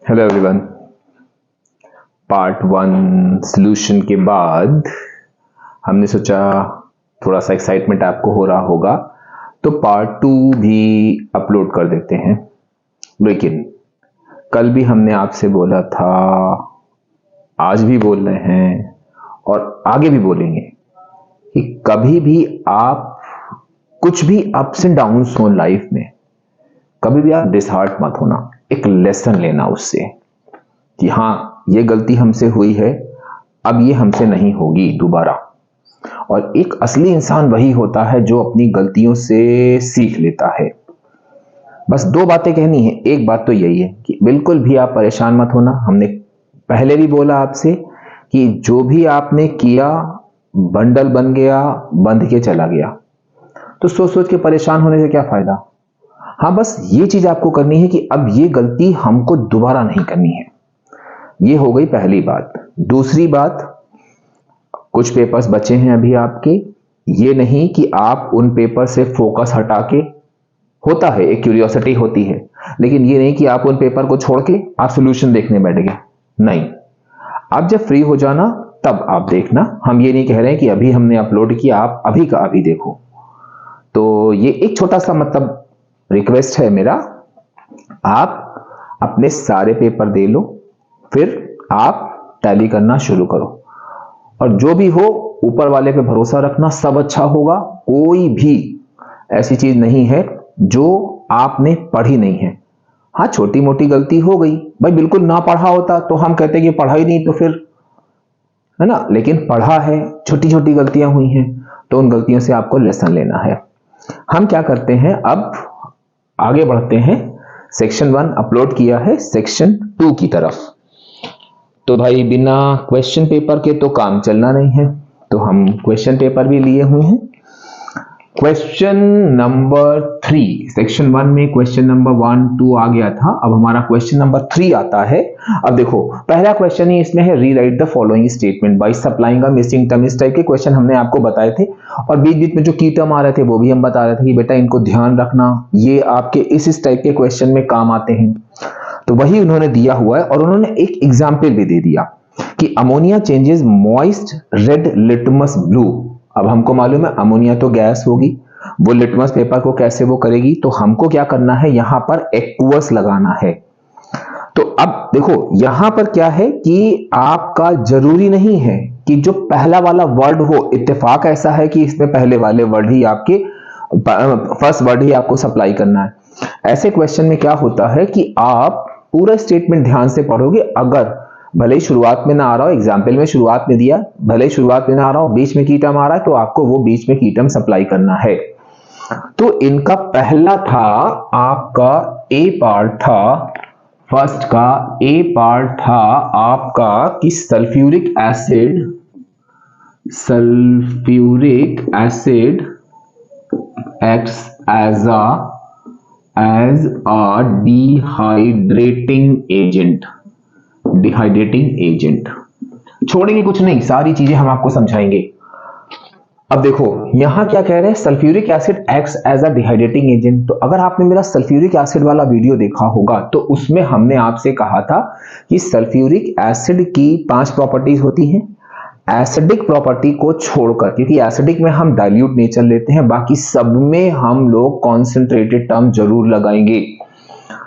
Hello everyone. Part 1 solution के बाद हमने सोचा थोड़ा सा एक्साइटमेंट आपको हो रहा होगा तो पार्ट 2 भी अपलोड कर देते हैं। लेकिन कल भी हमने आपसे बोला था, आज भी बोल रहे हैं और आगे भी बोलेंगे कि कभी भी आप कुछ भी अप्स एंड डाउन्स हो लाइफ में, कभी भी आप डिसहार्ट मत होना। एक लेसन लेना उससे कि हाँ, ये गलती हमसे हुई है, अब ये हमसे नहीं होगी दोबारा। और एक असली इंसान वही होता है जो अपनी गलतियों से सीख लेता है। बस दो बातें कहनी है। एक बात तो यही है कि बिल्कुल भी आप परेशान मत होना। हमने पहले भी बोला आपसे कि जो भी आपने किया बंडल बन गया, बंध के चला गया, तो सोच सोच के परेशान होने से क्या फायदा। हाँ, बस ये चीज आपको करनी है कि अब ये गलती हमको दोबारा नहीं करनी है। ये हो गई पहली बात। दूसरी बात, कुछ पेपर्स बचे हैं अभी आपके। ये नहीं कि आप उन पेपर से फोकस हटा के, होता है एक क्यूरियोसिटी होती है, लेकिन ये नहीं कि आप उन पेपर को छोड़ के आप सॉल्यूशन देखने बैठ गए। नहीं, आप जब फ्री हो जाना तब आप देखना। हम ये नहीं कह रहे हैं कि अभी हमने अपलोड किया आप अभी का अभी देखो। तो ये एक छोटा सा मतलब रिक्वेस्ट है मेरा, आप अपने सारे पेपर दे लो, फिर आप टैली करना शुरू करो। और जो भी हो, ऊपर वाले पे भरोसा रखना, सब अच्छा होगा। कोई भी ऐसी चीज नहीं है जो आपने पढ़ी नहीं है। हाँ, छोटी मोटी गलती हो गई भाई, बिल्कुल ना पढ़ा होता तो हम कहते कि पढ़ा ही नहीं, तो फिर है ना। लेकिन पढ़ा है, छोटी छोटी गलतियां हुई हैं, तो उन गलतियों से आपको लेसन लेना है। हम क्या करते हैं, अब आगे बढ़ते हैं। सेक्शन 1 अपलोड किया है, सेक्शन 2 की तरफ। तो भाई बिना क्वेश्चन पेपर के तो काम चलना नहीं है, तो हम क्वेश्चन पेपर भी लिए हुए हैं। क्वेश्चन नंबर 3, सेक्शन 1 में क्वेश्चन नंबर 1, 2 आ गया था। अब हमारा क्वेश्चन नंबर 3 आता है। अब देखो, पहला क्वेश्चन ही इसमें है, rewrite the following statement by supplying a missing term. इस टाइप के क्वेश्चन हमने आपको बताए थे, और बीच बीच में जो की टर्म आ रहे थे वो भी हम बता रहे थे कि बेटा इनको ध्यान रखना, ये आपके इस टाइप के क्वेश्चन में काम आते हैं। तो वही उन्होंने दिया हुआ है, और उन्होंने एक एग्जाम्पल भी दे दिया कि ammonia changes moist red litmus blue. अब हमको मालूम है अमोनिया तो गैस होगी, वो लिटमस पेपर को कैसे वो करेगी, तो हमको क्या करना है, यहां पर एक्वस लगाना है। तो अब देखो यहां पर क्या है कि आपका जरूरी नहीं है कि जो पहला वाला वर्ड हो, इत्तेफाक ऐसा है कि इसमें पहले वाले वर्ड ही आपके, फर्स्ट वर्ड ही आपको सप्लाई करना है। ऐसे क्वेश्चन में क्या होता है कि आप पूरा स्टेटमेंट ध्यान से पढ़ोगे। अगर भले ही शुरुआत में ना आ रहा हो, एग्जाम्पल में शुरुआत में दिया, भले ही शुरुआत में ना आ रहा हो, बीच में की टर्म आ रहा है, तो आपको वो बीच में की टर्म सप्लाई करना है। तो इनका पहला था, आपका ए पार्ट था, फर्स्ट का ए पार्ट था आपका कि sulphuric acid acts as a dehydrating agent. छोड़ेंगे कुछ नहीं, सारी चीजें हम आपको समझाएंगे। अब देखो यहां क्या कह रहे हैं, sulphuric acid acts as a dehydrating agent. तो अगर आपने मेरा सल्फ्यूरिक एसिड वाला वीडियो देखा होगा तो उसमें हमने आपसे कहा था कि सल्फ्यूरिक एसिड की 5 प्रॉपर्टीज होती हैं, एसिडिक प्रॉपर्टी को छोड़कर, क्योंकि एसिडिक में हम डाइल्यूट नेचर लेते हैं, बाकी सब में हम लोग कॉन्सेंट्रेटेड टर्म जरूर लगाएंगे।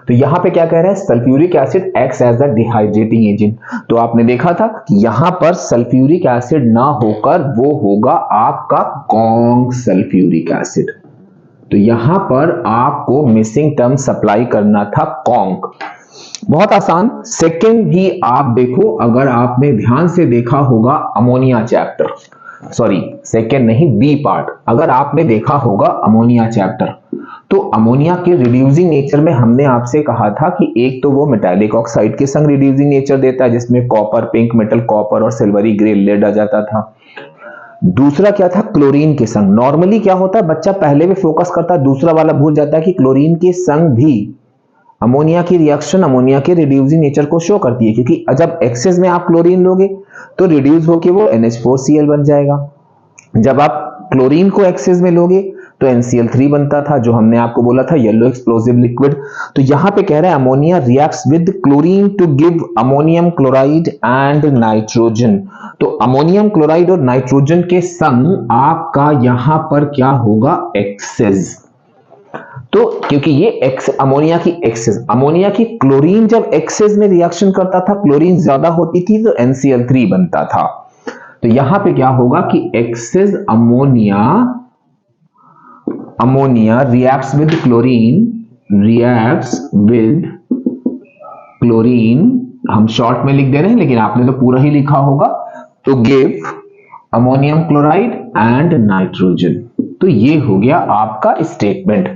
तो यहां पे क्या कह रहा है, sulphuric acid acts as a dehydrating agent. तो आपने देखा था कि यहां पर सल्फ्यूरिक एसिड ना होकर वो होगा आपका कॉन्ग सल्फ्यूरिक एसिड। तो यहां पर आपको मिसिंग टर्म सप्लाई करना था कॉन्ग। बहुत आसान। सेकंड भी आप देखो, अगर आपने ध्यान से देखा होगा अमोनिया चैप्टर, सॉरी सेकंड नहीं, बी पार्ट, अगर आपने देखा होगा अमोनिया चैप्टर, तो अमोनिया के रिड्यूसिंग नेचर में हमने आपसे कहा था कि एक तो वो मेटालिक ऑक्साइड के संग रिड्यूसिंग नेचर देता है, जिसमें कॉपर, पिंक मेटल कॉपर और सिल्वरी ग्रे लेड आ जाता था। दूसरा क्या था, क्लोरीन के संग। नॉर्मली क्या होता है, बच्चा पहले भी फोकस करता है, दूसरा वाला भूल जाता है कि क्लोरीन के संग भी अमोनिया की रिएक्शन अमोनिया के रिड्यूसिंग नेचर को शो करती है, क्योंकि जब एक्सेस में आप क्लोरीन लोगे तो रिड्यूस होके वो NH4Cl बन जाएगा। जब आप क्लोरीन को एक्सेस में लोगे तो NCl3 बनता था, जो हमने आपको बोला था येलो एक्सप्लोसिव लिक्विड। तो यहां पे कह रहे हैं ammonia reacts with chlorine to give ammonium chloride and nitrogen. तो अमोनियम क्लोराइड और नाइट्रोजन के संग आपका यहां पर क्या होगा, एक्सेस। तो क्योंकि ये अमोनिया की एक्सेस, अमोनिया की क्लोरीन जब एक्सेस में रिएक्शन करता था, क्लोरीन ज्यादा होती थी तो NCl3 बनता था। तो यहां पे क्या होगा कि excess ammonia reacts with chlorine, हम शॉर्ट में लिख दे रहे हैं लेकिन आपने तो पूरा ही लिखा होगा, to give ammonium chloride and nitrogen. तो ये हो गया आपका स्टेटमेंट,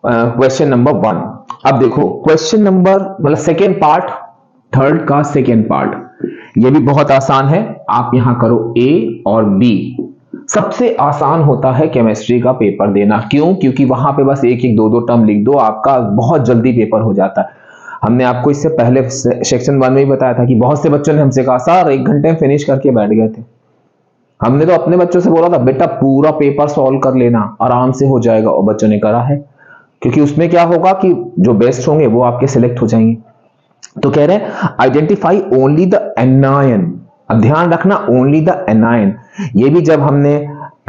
क्वेश्चन नंबर 1। अब देखो क्वेश्चन नंबर मतलब सेकेंड पार्ट, थर्ड का सेकेंड पार्ट, ये भी बहुत आसान है। आप यहां करो A और B। सबसे आसान होता है केमिस्ट्री का पेपर देना, क्यों? क्योंकि वहां पे बस एक एक दो दो टर्म लिख दो, आपका बहुत जल्दी पेपर हो जाता है। हमने आपको इससे पहले सेक्शन 1 में भी बताया था कि बहुत से बच्चों ने हमसे कहा सर 1 घंटे में फिनिश करके बैठ गए थे। हमने तो अपने बच्चों से बोला था बेटा पूरा पेपर सॉल्व कर लेना, आराम से हो जाएगा, और बच्चों ने करा है। क्योंकि उसमें क्या होगा कि जो बेस्ट होंगे वो आपके सिलेक्ट हो जाएंगे। तो कह रहे हैं आइडेंटिफाई ओनली द एनायन। अब ध्यान रखना ओनली द एनायन, ये भी जब हमने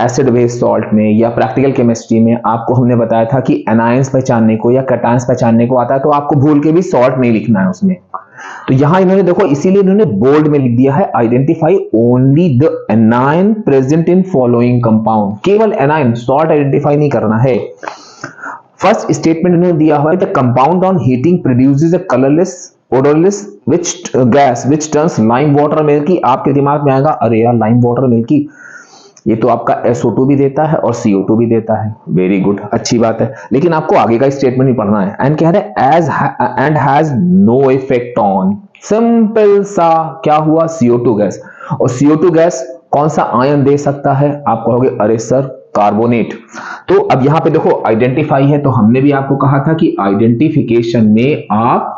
एसिड बेस सॉल्ट में या प्रैक्टिकल केमिस्ट्री में आपको हमने बताया था कि एनायंस पहचानने को या कैटायंस पहचानने को आता है, तो आपको भूल के भी सॉल्ट नहीं लिखना है उसमें। तो यहां इन्होंने देखो इसीलिए इन्होंने बोल्ड में लिख दिया है identify only the anion present in following compound. केवल एनायन, सॉल्ट आइडेंटिफाई नहीं करना है। फर्स्ट स्टेटमेंट इन्होंने दिया हुआ है the compound on heating produces a colourless odorless gas which turns lime water milky। आपके दिमाग में आएगा अरे यार लाइम वाटर मिल्की, ये तो आपका SO2 भी देता है और CO2 भी देता है। वेरी गुड, अच्छी बात है, लेकिन आपको आगे का स्टेटमेंट भी पढ़ना है। एंड कह रहे हैं and has no effect on, simple सा क्या हुआ, CO2 गैस। और CO2 गैस कौन सा आयन दे सकता है? आप कहोगे अरे सर कार्बोनेट। तो अब यहां पे देखो आइडेंटिफाई है, तो हमने भी आपको कहा था कि आइडेंटिफिकेशन में आप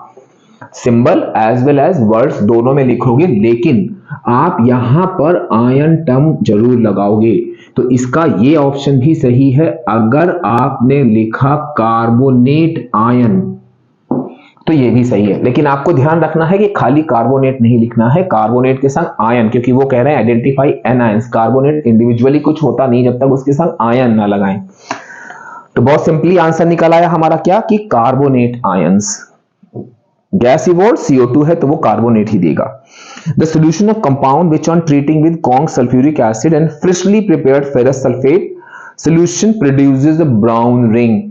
symbol as well as words दोनों में लिखोगे, लेकिन आप यहां पर आयन टर्म जरूर लगाओगे। तो इसका ये ऑप्शन भी सही है। अगर आपने लिखा कार्बोनेट आयन तो ये भी सही है, लेकिन आपको ध्यान रखना है कि खाली कार्बोनेट नहीं लिखना है, कार्बोनेट के संग आयन, क्योंकि वो कह रहे हैं आइडेंटिफाई एनायंस। कार्बोनेट इंडिविजुअली कुछ होता नहीं जब तक उसके संग आयन ना लगाएं। तो बहुत सिंपली आंसर निकल आया हमारा क्या, कि carbonate ions. Gas evolve CO2 है तो वो कार्बोनेट ही देगा। The solution of compound which on treating with conc sulphuric acid and freshly prepared ferrous sulphate solution produces a brown ring.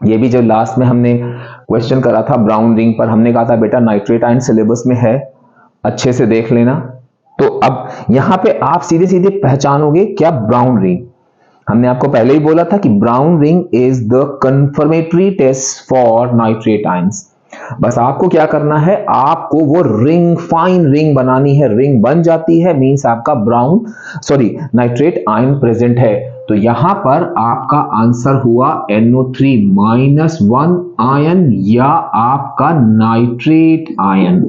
ये भी जब लास्ट में हमने क्वेश्चन करा था ब्राउन रिंग पर, हमने कहा था बेटा नाइट्रेट आयन सिलेबस में है, अच्छे से देख लेना। तो अब यहां पे आप सीधे सीधे पहचानोगे क्या, ब्राउन रिंग। हमने आपको पहले ही बोला था कि brown ring is the confirmatory test for nitrate ions. बस आपको क्या करना है, आपको वो रिंग, फाइन रिंग बनानी है। रिंग बन जाती है मींस आपका नाइट्रेट आयन प्रेजेंट है। तो यहां पर आपका आंसर हुआ NO3-1 आयन या आपका नाइट्रेट आयन।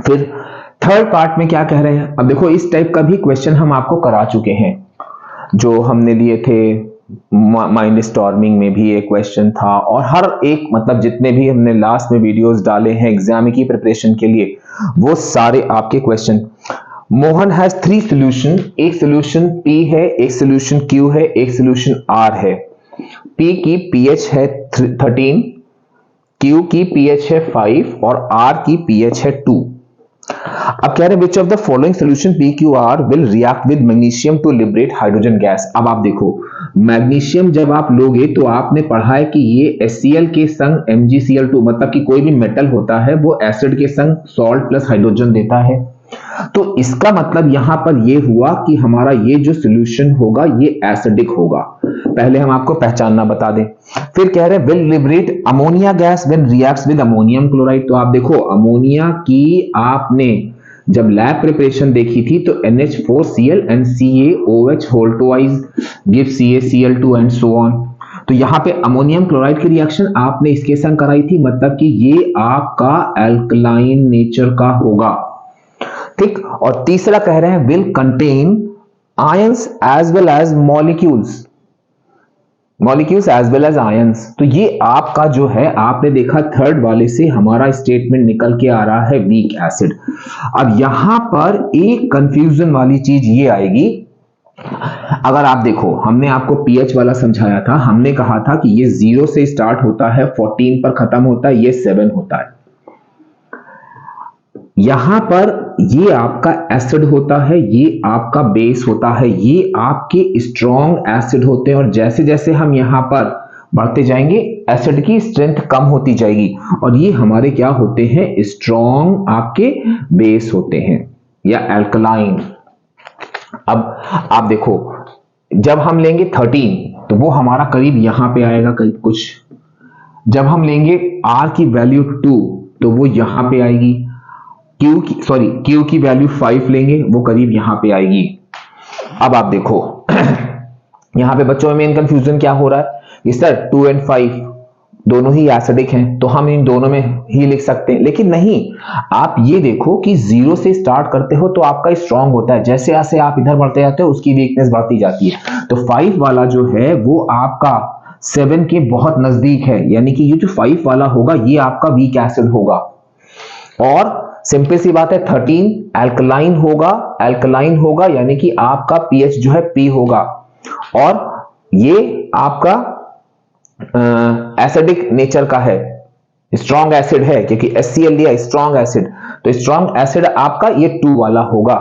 फिर थर्ड पार्ट में क्या कह रहे हैं, अब देखो इस टाइप का भी क्वेश्चन हम आपको करा चुके हैं, जो हमने लिए थे माइंड स्टॉर्मिंग में भी एक क्वेश्चन था, और हर एक मतलब जितने भी हमने लास्ट में वीडियोस डाले हैं एग्जाम की प्रिपरेशन के लिए, वो सारे आपके क्वेश्चन। मोहन हैज 3 सॉल्यूशन, एक सॉल्यूशन P है, एक सॉल्यूशन Q है, एक सॉल्यूशन R है। P की pH है 13, Q की pH है 5 और R की pH है 2। अब कह रहे हैं which of the following solution PQR will react with magnesium to liberate hydrogen gas. अब आप देखो मैग्नीशियम जब आप लोगे तो आपने पढ़ा है कि ये HCl के संग MgCl2, मतलब कि कोई भी मेटल होता है वो एसिड के संग सॉल्ट प्लस हाइड्रोजन देता है। तो इसका मतलब यहां पर ये हुआ कि हमारा ये जो सॉल्यूशन होगा ये एसिडिक होगा। पहले हम आपको पहचानना बता दें। फिर कह रहे हैं will liberate ammonia gas when reacts with ammonium chloride. तो आप देखो अमोनिया की आपने जब लैब प्रिपरेशन देखी थी तो NH4Cl and CaOH whole twice give CaCl2 and so on। तो यहां पे अमोनियम क्लोराइड की रिएक्शन आपने इसके संग कराई थी, मतलब कि ये आपका एल्कलाइन नेचर का होगा, ठीक। और तीसरा कह रहे हैं will contain ions as well as molecules as well as ions. तो ये आपका जो है, आपने देखा थर्ड वाले से हमारा स्टेटमेंट निकल के आ रहा है वीक एसिड। अब यहां पर एक कंफ्यूजन वाली चीज ये आएगी, अगर आप देखो हमने आपको पीएच वाला समझाया था, हमने कहा था कि ये 0 से स्टार्ट होता है, 14 पर खत्म होता है, ये 7 होता है। यहां पर ये आपका एसिड होता है, ये आपका बेस होता है, ये आपके स्ट्रॉन्ग एसिड होते हैं, और जैसे जैसे हम यहां पर बढ़ते जाएंगे एसिड की स्ट्रेंथ कम होती जाएगी, और ये हमारे क्या होते हैं, स्ट्रॉन्ग आपके बेस होते हैं या एल्कलाइन। अब आप देखो जब हम लेंगे 13 तो वो हमारा करीब यहां पे आएगा करीब कुछ, जब हम लेंगे R की वैल्यू 2 तो वो यहां पे आएगी, Q की वैल्यू 5 लेंगे वो करीब यहां पे आएगी। अब आप देखो यहां पे बच्चों में मेन कंफ्यूजन क्या हो रहा है कि सर 2 और 5 दोनों ही एसिडिक हैं, तो हम इन दोनों में ही लिख सकते हैं, लेकिन नहीं, आप ये देखो कि 0 से स्टार्ट करते हो तो आपका स्ट्रॉन्ग होता है, जैसे जैसे आप इधर बढ़ते जाते हो उसकी वीकनेस बढ़ती जाती है। तो 5 वाला जो है वो आपका 7 के बहुत नजदीक है, यानी कि ये जो 5 वाला होगा ये आपका वीक एसिड होगा। और सिंपल सी बात है 13 एल्कलाइन होगा यानी कि आपका पीएच जो है पी होगा, और ये आपका एसिडिक नेचर का है, स्ट्रॉन्ग एसिड है, क्योंकि HCl लिया स्ट्रॉन्ग एसिड, तो स्ट्रॉन्ग एसिड आपका ये 2 वाला होगा।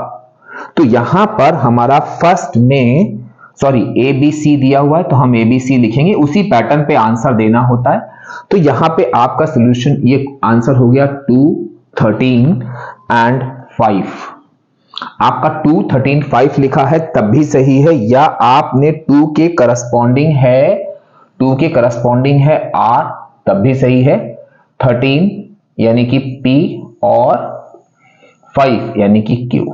तो यहां पर हमारा फर्स्ट में ABC दिया हुआ है तो हम ABC लिखेंगे, उसी पैटर्न पे आंसर देना होता है। तो यहां पे आपका सॉल्यूशन ये आंसर हो गया 2, 13 एंड 5। आपका 2, 13, 5 लिखा है तब भी सही है, या आपने 2 के करस्पॉन्डिंग है R तब भी सही है, 13 यानी कि P और 5 यानी कि Q।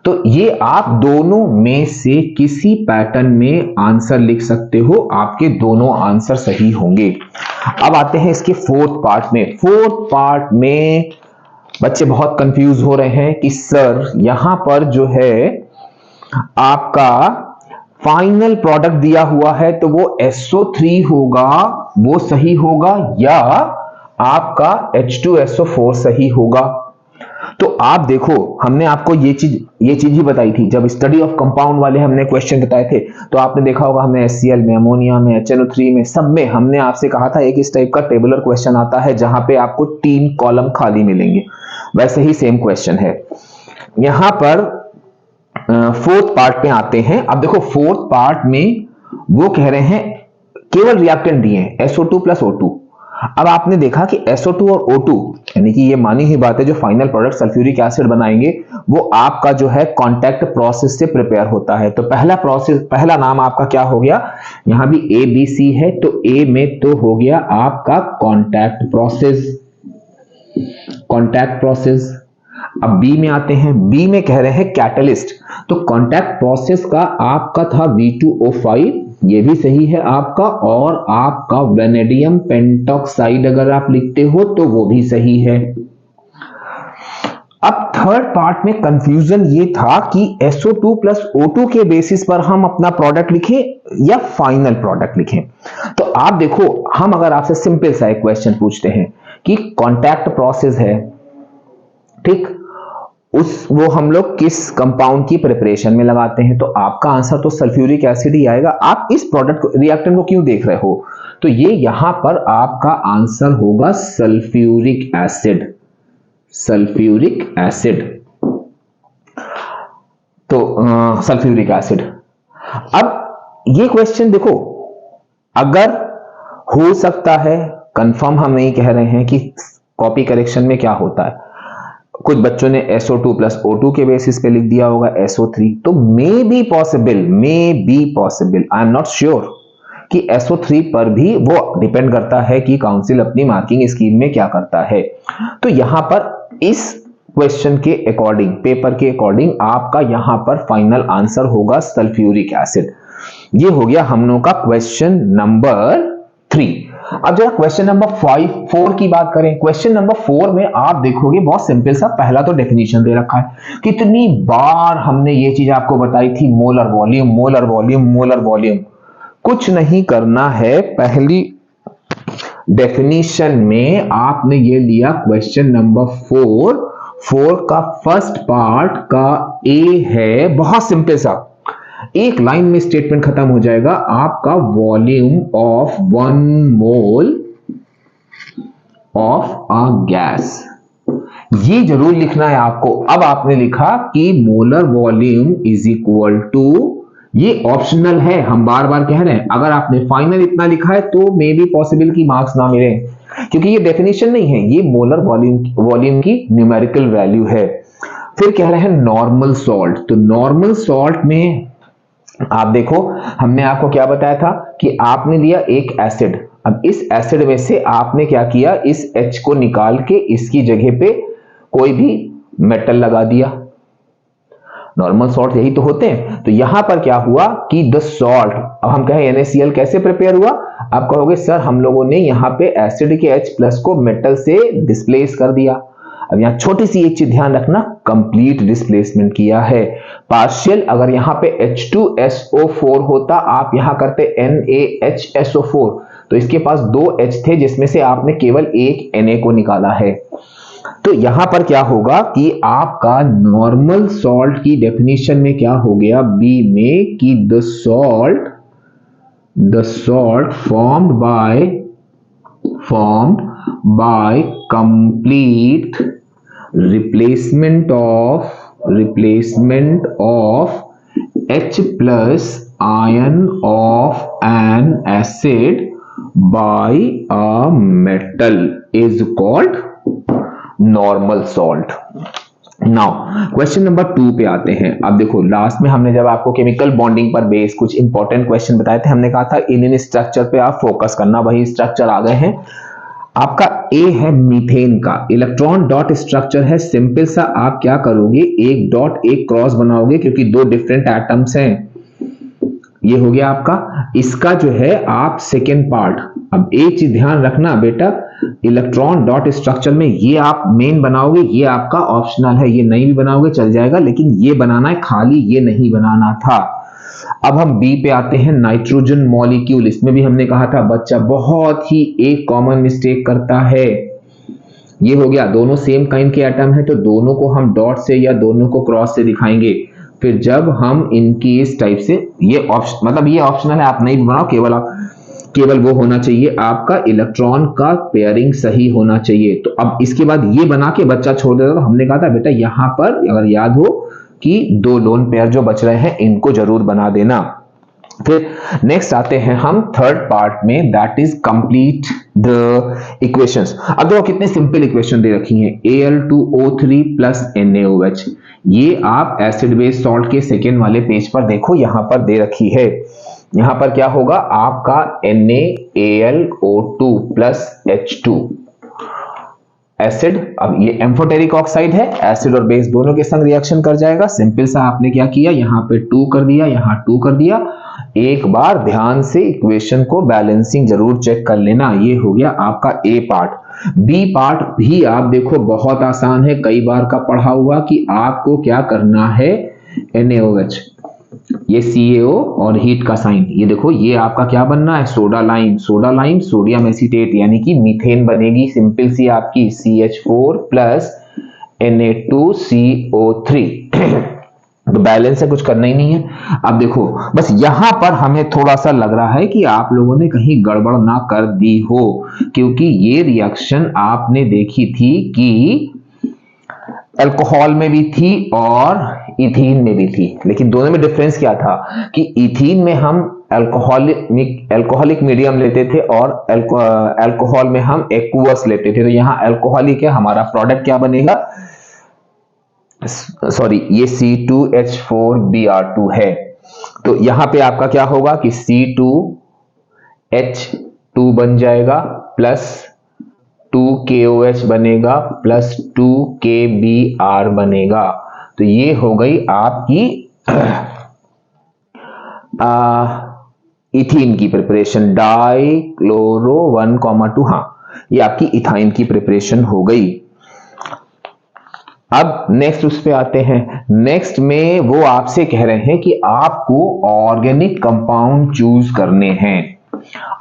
तो ये आप दोनों में से किसी पैटर्न में आंसर लिख सकते हो, आपके दोनों आंसर सही होंगे। अब आते हैं इसके फोर्थ पार्ट में बच्चे बहुत कंफ्यूज हो रहे हैं कि सर यहां पर जो है आपका फाइनल प्रोडक्ट दिया हुआ है तो वो SO3 होगा, वो सही होगा, या आपका H2SO4 सही होगा। तो आप देखो हमने आपको ये चीज ही बताई थी जब स्टडी ऑफ कंपाउंड वाले हमने क्वेश्चन बताए थे, तो आपने देखा होगा हमने HCl में, अमोनिया में, HNO3 में, सब में हमने आपसे कहा था एक इस टाइप का टेबुलर क्वेश्चन आता है जहां पे आपको 3 कॉलम खाली मिलेंगे, वैसे ही सेम क्वेश्चन है। यहां पर फोर्थ पार्ट में आते हैं। अब देखो फोर्थ पार्ट में वो कह रहे हैं केवल रिएक्टेंट दिए हैं SO2 प्लस O2। अब आपने देखा कि SO2 और O2 यानी कि ये मानी हुई बात है जो फाइनल प्रोडक्ट सल्फ्यूरिक एसिड बनाएंगे वो आपका जो है कांटेक्ट प्रोसेस से प्रिपेयर होता है। तो पहला नाम आपका क्या हो गया, यहां भी ABC है तो A में तो हो गया आपका कांटेक्ट प्रोसेस। अब बी में आते हैं, बी में कह रहे हैं कैटलिस्ट, तो कांटेक्ट प्रोसेस का आपका था V2O5, ये भी सही है आपका, और आपका वेनेडियम पेंटॉक्साइड अगर आप लिखते हो तो वो भी सही है। अब थर्ड पार्ट में कंफ्यूजन ये था कि SO2 प्लस O2 के बेसिस पर हम अपना प्रोडक्ट लिखें या फाइनल प्रोडक्ट लिखें। तो आप देखो हम अगर आपसे सिंपल सा एक क्वेश्चन पूछते हैं कि कांटेक्ट प्रोसेस है, ठीक, वो हम लोग किस कंपाउंड की प्रिपरेशन में लगाते हैं, तो आपका आंसर तो सल्फ्यूरिक एसिड ही आएगा। आप इस प्रोडक्ट को रिएक्टेंट को क्यों देख रहे हो, तो ये यहां पर आपका आंसर होगा सल्फ्यूरिक एसिड। तो सल्फ्यूरिक एसिड। अब ये क्वेश्चन देखो, अगर हो सकता है, कंफर्म हम नहीं कह रहे हैं कि कॉपी करेक्शन में क्या होता है, कुछ बच्चों ने SO2 प्लस O2 के बेसिस पे लिख दिया होगा SO3, तो may be possible, I am not sure कि SO3 पर भी वो डिपेंड करता है कि काउंसिल अपनी मार्किंग स्कीम में क्या करता है। तो यहां पर इस क्वेश्चन के अकॉर्डिंग, पेपर के अकॉर्डिंग आपका यहां पर फाइनल आंसर होगा सल्फ्यूरिक एसिड। ये हो गया हम लोगों का क्वेश्चन नंबर 3। अब जरा क्वेश्चन नंबर 4 की बात करें। क्वेश्चन नंबर 4 में आप देखोगे बहुत सिंपल सा, पहला तो डेफिनेशन दे रखा है। कितनी बार हमने ये चीज आपको बताई थी, molar volume molar volume molar volume. कुछ नहीं करना है, पहली डेफिनेशन में आपने ये लिया क्वेश्चन नंबर 4 का फर्स्ट पार्ट का ए है, बहुत सिंपल सा, एक लाइन में स्टेटमेंट खत्म हो जाएगा आपका। Volume of 1 mole of a gas, ये जरूर लिखना है आपको। अब आपने लिखा कि molar volume is equal to, ये ऑप्शनल है, हम बार बार कह रहे हैं, अगर आपने फाइनल इतना लिखा है तो मे बी पॉसिबल की मार्क्स ना मिले, क्योंकि ये डेफिनेशन नहीं है, ये मोलर वॉल्यूम की न्यूमेरिकल वैल्यू है। फिर कह रहे हैं नॉर्मल सॉल्ट, तो नॉर्मल सॉल्ट में आप देखो हमने आपको क्या बताया था कि आपने लिया एक एसिड। अब इस एसिड में से आपने क्या किया, इस H को निकाल के इसकी जगह पे कोई भी मेटल लगा दिया। नॉर्मल सॉल्ट यही तो होते हैं। तो यहां पर क्या हुआ कि द सॉल्ट, अब हम कहें NaCl कैसे प्रिपेयर हुआ, आप कहोगे सर हम लोगों ने यहां पे एसिड के H+ को मेटल से डिस्प्लेस कर दिया। अब यहां छोटी सी एक चीज ध्यान रखना, कंप्लीट डिस्प्लेसमेंट किया है। पार्शियल, अगर यहां पे H2SO4 होता, आप यहां करते NaHSO4, तो इसके पास 2 H थे जिसमें से आपने केवल एक Na को निकाला है। तो यहां पर क्या होगा कि आपका नॉर्मल सॉल्ट की डेफिनेशन में क्या हो गया, बी में, कि the salt formed by complete replacement of H+ ion of an acid by a metal is called normal salt. Now question number 2 पे आते हैं। अब देखो लास्ट में हमने जब आपको केमिकल बॉन्डिंग पर बेस्ड कुछ इंपॉर्टेंट क्वेश्चन बताए थे, हमने कहा था इन स्ट्रक्चर पे आप फोकस करना, वही स्ट्रक्चर आ गए हैं। आपका ए है मीथेन का, इलेक्ट्रॉन डॉट स्ट्रक्चर है, सिंपल सा, आप क्या करोगे, एक डॉट एक क्रॉस बनाओगे, क्योंकि 2 डिफरेंट एटम्स हैं। ये हो गया आपका, इसका जो है आप सेकेंड पार्ट। अब एक चीज ध्यान रखना बेटा, इलेक्ट्रॉन डॉट स्ट्रक्चर में ये आप मेन बनाओगे, ये आपका ऑप्शनल है, ये नहीं भी बनाओगे चल जाएगा, लेकिन ये बनाना है, खाली ये नहीं बनाना था। अब हम बी पे आते हैं, नाइट्रोजन मॉलिक्यूल। इसमें भी हमने कहा था बच्चा बहुत ही एक कॉमन मिस्टेक करता है, ये हो गया, दोनों सेम काइंड के एटम है तो दोनों को हम डॉट से या दोनों को क्रॉस से दिखाएंगे। फिर जब हम इनकी इस टाइप से, ये ऑप्शन मतलब ये ऑप्शनल है, आप नहीं बनाओ, केवल वो होना चाहिए आपका इलेक्ट्रॉन का पेयरिंग सही होना चाहिए। तो अब इसके बाद ये बना के बच्चा छोड़ देता। तो हमने कहा था बेटा यहां पर अगर याद हो कि 2 लोन पेयर जो बच रहे हैं इनको जरूर बना देना। फिर नेक्स्ट आते हैं हम थर्ड पार्ट में, that is complete the equations. अब देखो कितने सिंपल इक्वेशन दे रखी हैं, Al2O3 प्लस NaOH। ये आप एसिड बेस सॉल्ट के सेकेंड वाले पेज पर देखो, यहां पर दे रखी है। यहां पर क्या होगा आपका NaAlO2 प्लस H2 एसिड। अब ये एम्फोटेरिक ऑक्साइड है, एसिड और बेस दोनों के संग रिएक्शन कर जाएगा। सिंपल सा आपने क्या किया, यहां पे 2 कर दिया, यहां 2 कर दिया। एक बार ध्यान से इक्वेशन को बैलेंसिंग जरूर चेक कर लेना। ये हो गया आपका ए पार्ट। बी पार्ट भी आप देखो बहुत आसान है, कई बार का पढ़ा हुआ कि आपको क्या करना है, NaOH, ये CaO और हीट का साइन, ये देखो ये आपका क्या बनना है, सोडा लाइम सोडियम एसीटेट, यानी कि मीथेन बनेगी। सिंपल सी आपकी CH4 प्लस Na2CO3 तो बैलेंस है, कुछ करना ही नहीं है। अब देखो बस यहां पर हमें थोड़ा सा लग रहा है कि आप लोगों ने कहीं गड़बड़ ना कर दी हो, क्योंकि ये रिएक्शन आपने देखी थी कि अल्कोहल में भी थी और इथीन में भी थी, लेकिन दोनों में डिफरेंस क्या था कि इथीन में हम अल्कोहलिक मीडियम लेते थे और अल्कोहल में हम एक्वस लेते थे। तो यहाँ अल्कोहलिक है, हमारा प्रोडक्ट क्या बनेगा, सॉरी ये C2H4Br2 है। तो यहां पे आपका क्या होगा कि C2H2 बन जाएगा प्लस 2KOH बनेगा प्लस 2KBr बनेगा। तो ये हो गई आपकी इथीन की प्रिपरेशन, डाइक्लोरो 1,2, हाँ ये आपकी इथाइन की प्रिपरेशन हो गई। अब नेक्स्ट उस पे आते हैं। नेक्स्ट में वो आपसे कह रहे हैं कि आपको ऑर्गेनिक कंपाउंड चूज करने हैं।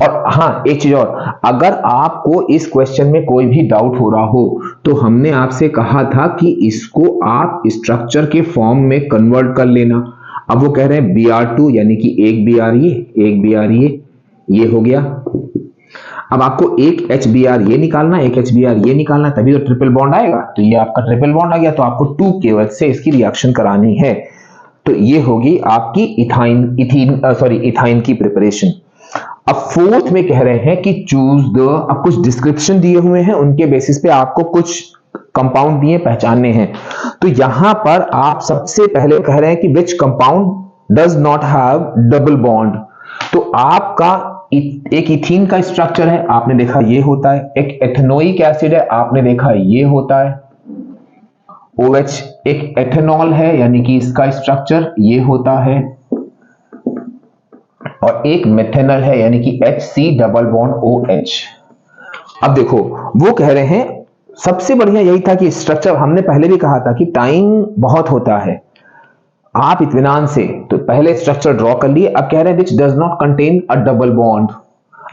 और हाँ एक चीज और, अगर आपको इस क्वेश्चन में कोई भी डाउट हो रहा हो तो हमने आपसे कहा था कि इसको आप स्ट्रक्चर के फॉर्म में कन्वर्ट कर लेना। अब वो कह रहे हैं Br2 यानी कि एक Br एक Br ये हो गया। अब आपको एक HBr ये निकालना, एक HBr ये निकालना, तभी तो ट्रिपल बॉन्ड आएगा। तो ये आपका ट्रिपल बॉन्ड आ गया, तो आपको 2 केवल से इसकी रिएक्शन करानी है। तो ये होगी आपकी इथाइन की प्रिपरेशन। अब फोर्थ में कह रहे हैं कि चूज द, अब कुछ डिस्क्रिप्शन दिए हुए हैं, उनके बेसिस पे आपको कुछ कंपाउंड दिए पहचानने हैं। तो यहां पर आप सबसे पहले कह रहे हैं कि which compound does not have double bond. तो आपका एक इथीन का स्ट्रक्चर है, आपने देखा ये होता है। एक एथेनोइक एसिड है, आपने देखा ये होता है। OH एक एथेनॉल है, यानी कि इसका स्ट्रक्चर ये होता है। और एक मेथेनॉल है, यानी कि HC डबल बॉन्ड OH। अब देखो वो कह रहे हैं, सबसे बढ़िया यही था कि स्ट्रक्चर, हमने पहले भी कहा था कि टाइम बहुत होता है, आप इत्मीनान से तो पहले स्ट्रक्चर ड्रॉ कर लिए। अब कह रहे हैं which does not contain a double bond.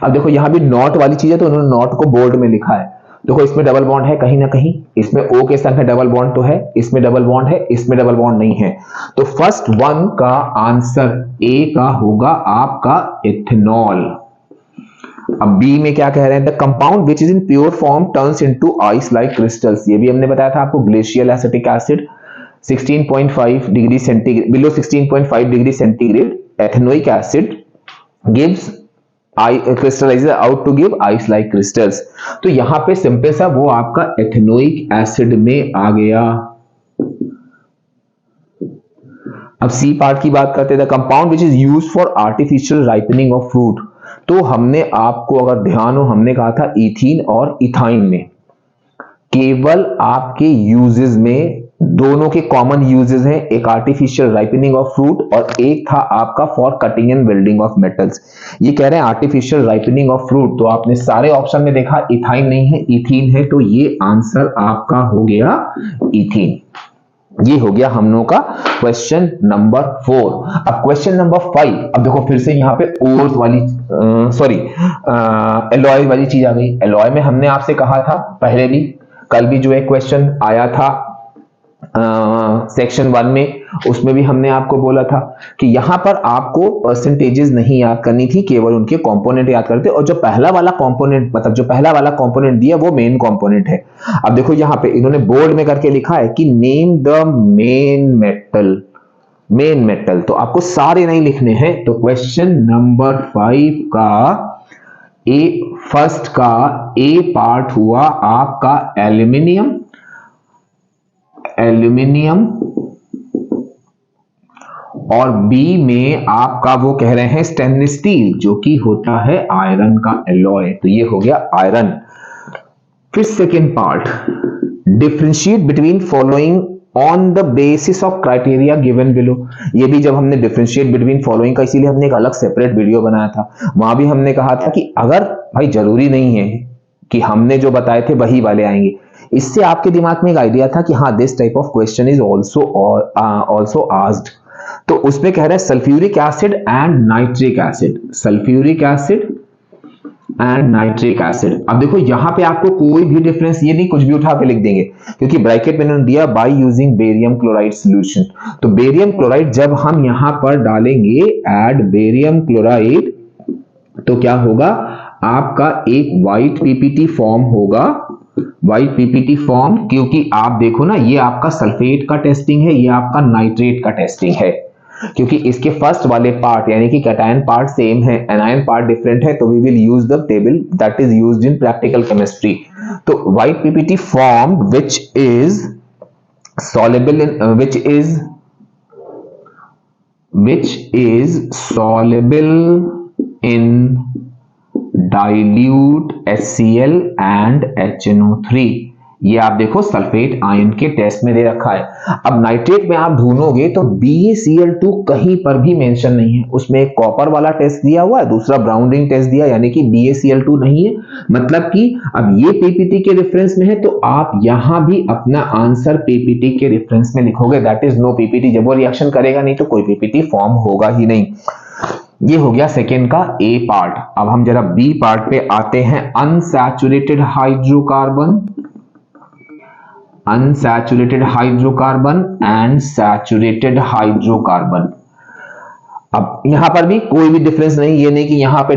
अब देखो यहां भी नॉट वाली चीज है, तो उन्होंने नॉट को बोल्ड में लिखा है। देखो इसमें डबल बॉन्ड है कहीं ना कहीं, इसमें O के साथ में डबल बॉन्ड तो है, इसमें डबल बॉन्ड है, इसमें डबल बॉन्ड नहीं है। तो फर्स्ट वन का आंसर A का होगा आपका इथेनॉल। अब B में क्या कह रहे हैं, the compound which is in pure form turns into ice like crystals. ये भी हमने बताया था आपको, glacial acetic acid 16.5 degree centigrade, below 16.5 degree centigrade, ethanoic acid gives crystallizes out to give ice like crystals। तो यहां पे सिंपल सा वो आपका एथेनोइक एसिड में आ गया। अब सी पार्ट की बात करते हैं, the compound which is used for artificial ripening of fruit. तो हमने आपको अगर ध्यान हो, हमने कहा था इथीन और इथाइन में केवल आपके यूजेस में दोनों के कॉमन यूजेस हैं, एक आर्टिफिशियल राइपनिंग ऑफ फ्रूट और एक था आपका for cutting and welding of metals. ये कह रहे हैं आर्टिफिशियल राइपनिंग ऑफ फ्रूट, तो आपने सारे ऑप्शन में देखा इथाइन नहीं है, इथीन है, तो ये आंसर आपका हो गया इथीन। ये हो गया हम लोगों का क्वेश्चन नंबर 4। अब क्वेश्चन नंबर 5, अब देखो फिर से यहाँ पे ओर्स वाली एलॉय वाली चीज आ गई। एलॉय में हमने आपसे कहा था पहले भी, कल भी जो एक क्वेश्चन आया था सेक्शन 1 में, उसमें भी हमने आपको बोला था कि यहां पर आपको परसेंटेजेस नहीं याद करनी थी, केवल उनके कंपोनेंट याद करते, और जो पहला वाला कंपोनेंट, मतलब जो पहला वाला कंपोनेंट दिया वो मेन कंपोनेंट है। अब देखो यहां पे इन्होंने बोल्ड में करके लिखा है कि name the main metal, main metal, तो आपको सारे नहीं लिखने हैं। तो क्वेश्चन नंबर 5 का फर्स्ट का ए पार्ट हुआ आपका एल्यूमिनियम, और बी में आपका वो कह रहे हैं स्टेनलेस स्टील, जो कि होता है आयरन का एलॉय। तो ये हो गया आयरन। फिर second part, differentiate between following on the basis of criteria given below. ये भी जब हमने डिफरेंशिएट बिटवीन फॉलोइंग का, इसीलिए हमने एक अलग सेपरेट वीडियो बनाया था, वहां भी हमने कहा था कि अगर भाई जरूरी नहीं है कि हमने जो बताए थे वही वाले आएंगे, इससे आपके दिमाग में एक आइडिया था कि हाँ this type of question is also asked. तो उसमें कह रहे हैं sulphuric acid and nitric acid, sulphuric acid and nitric acid. अब देखो यहां पे आपको कोई भी डिफरेंस ये नहीं, कुछ भी उठा के लिख देंगे, क्योंकि ब्रैकेट में इन्होंने दिया by using barium chloride solution. तो बेरियम क्लोराइड जब हम यहां पर डालेंगे ऐड बेरियम क्लोराइड, तो क्या होगा आपका एक व्हाइट पीपीटी फॉर्म होगा, व्हाइट पीपीटी फॉर्म, क्योंकि आप देखो ना ये आपका सल्फेट का टेस्टिंग है, ये आपका नाइट्रेट का टेस्टिंग है, क्योंकि इसके फर्स्ट वाले पार्ट यानी कि कैटायन पार्ट सेम है, एनायन पार्ट डिफरेंट है, तो we will use the table that is used in practical chemistry. तो white PPT form which is soluble in which is soluble in dilute HCl and HNO3, ये आप देखो sulphate ion के test में दे रखा है। अब नाइट्रेट में आप ढूंढोगे तो BaCl2 कहीं पर भी मेंशन नहीं है। उसमें एक कॉपर वाला टेस्ट दिया हुआ है, दूसरा ब्राउन रिंग टेस्ट दिया, यानी कि BaCl2 नहीं है। मतलब कि अब ये पीपीटी के रेफरेंस में है तो आप यहां भी अपना आंसर पीपीटी के रेफरेंस में लिखोगे, दैट इज नो पीपीटी। जब वो रिएक्शन करेगा नहीं तो कोई पीपीटी फॉर्म होगा ही नहीं। ये हो गया सेकेंड का ए पार्ट। अब हम जरा बी पार्ट पे आते हैं। Unsaturated hydrocarbon, unsaturated hydrocarbon and saturated hydrocarbon. अब यहां पर भी कोई भी डिफरेंस नहीं, ये नहीं कि यहां पे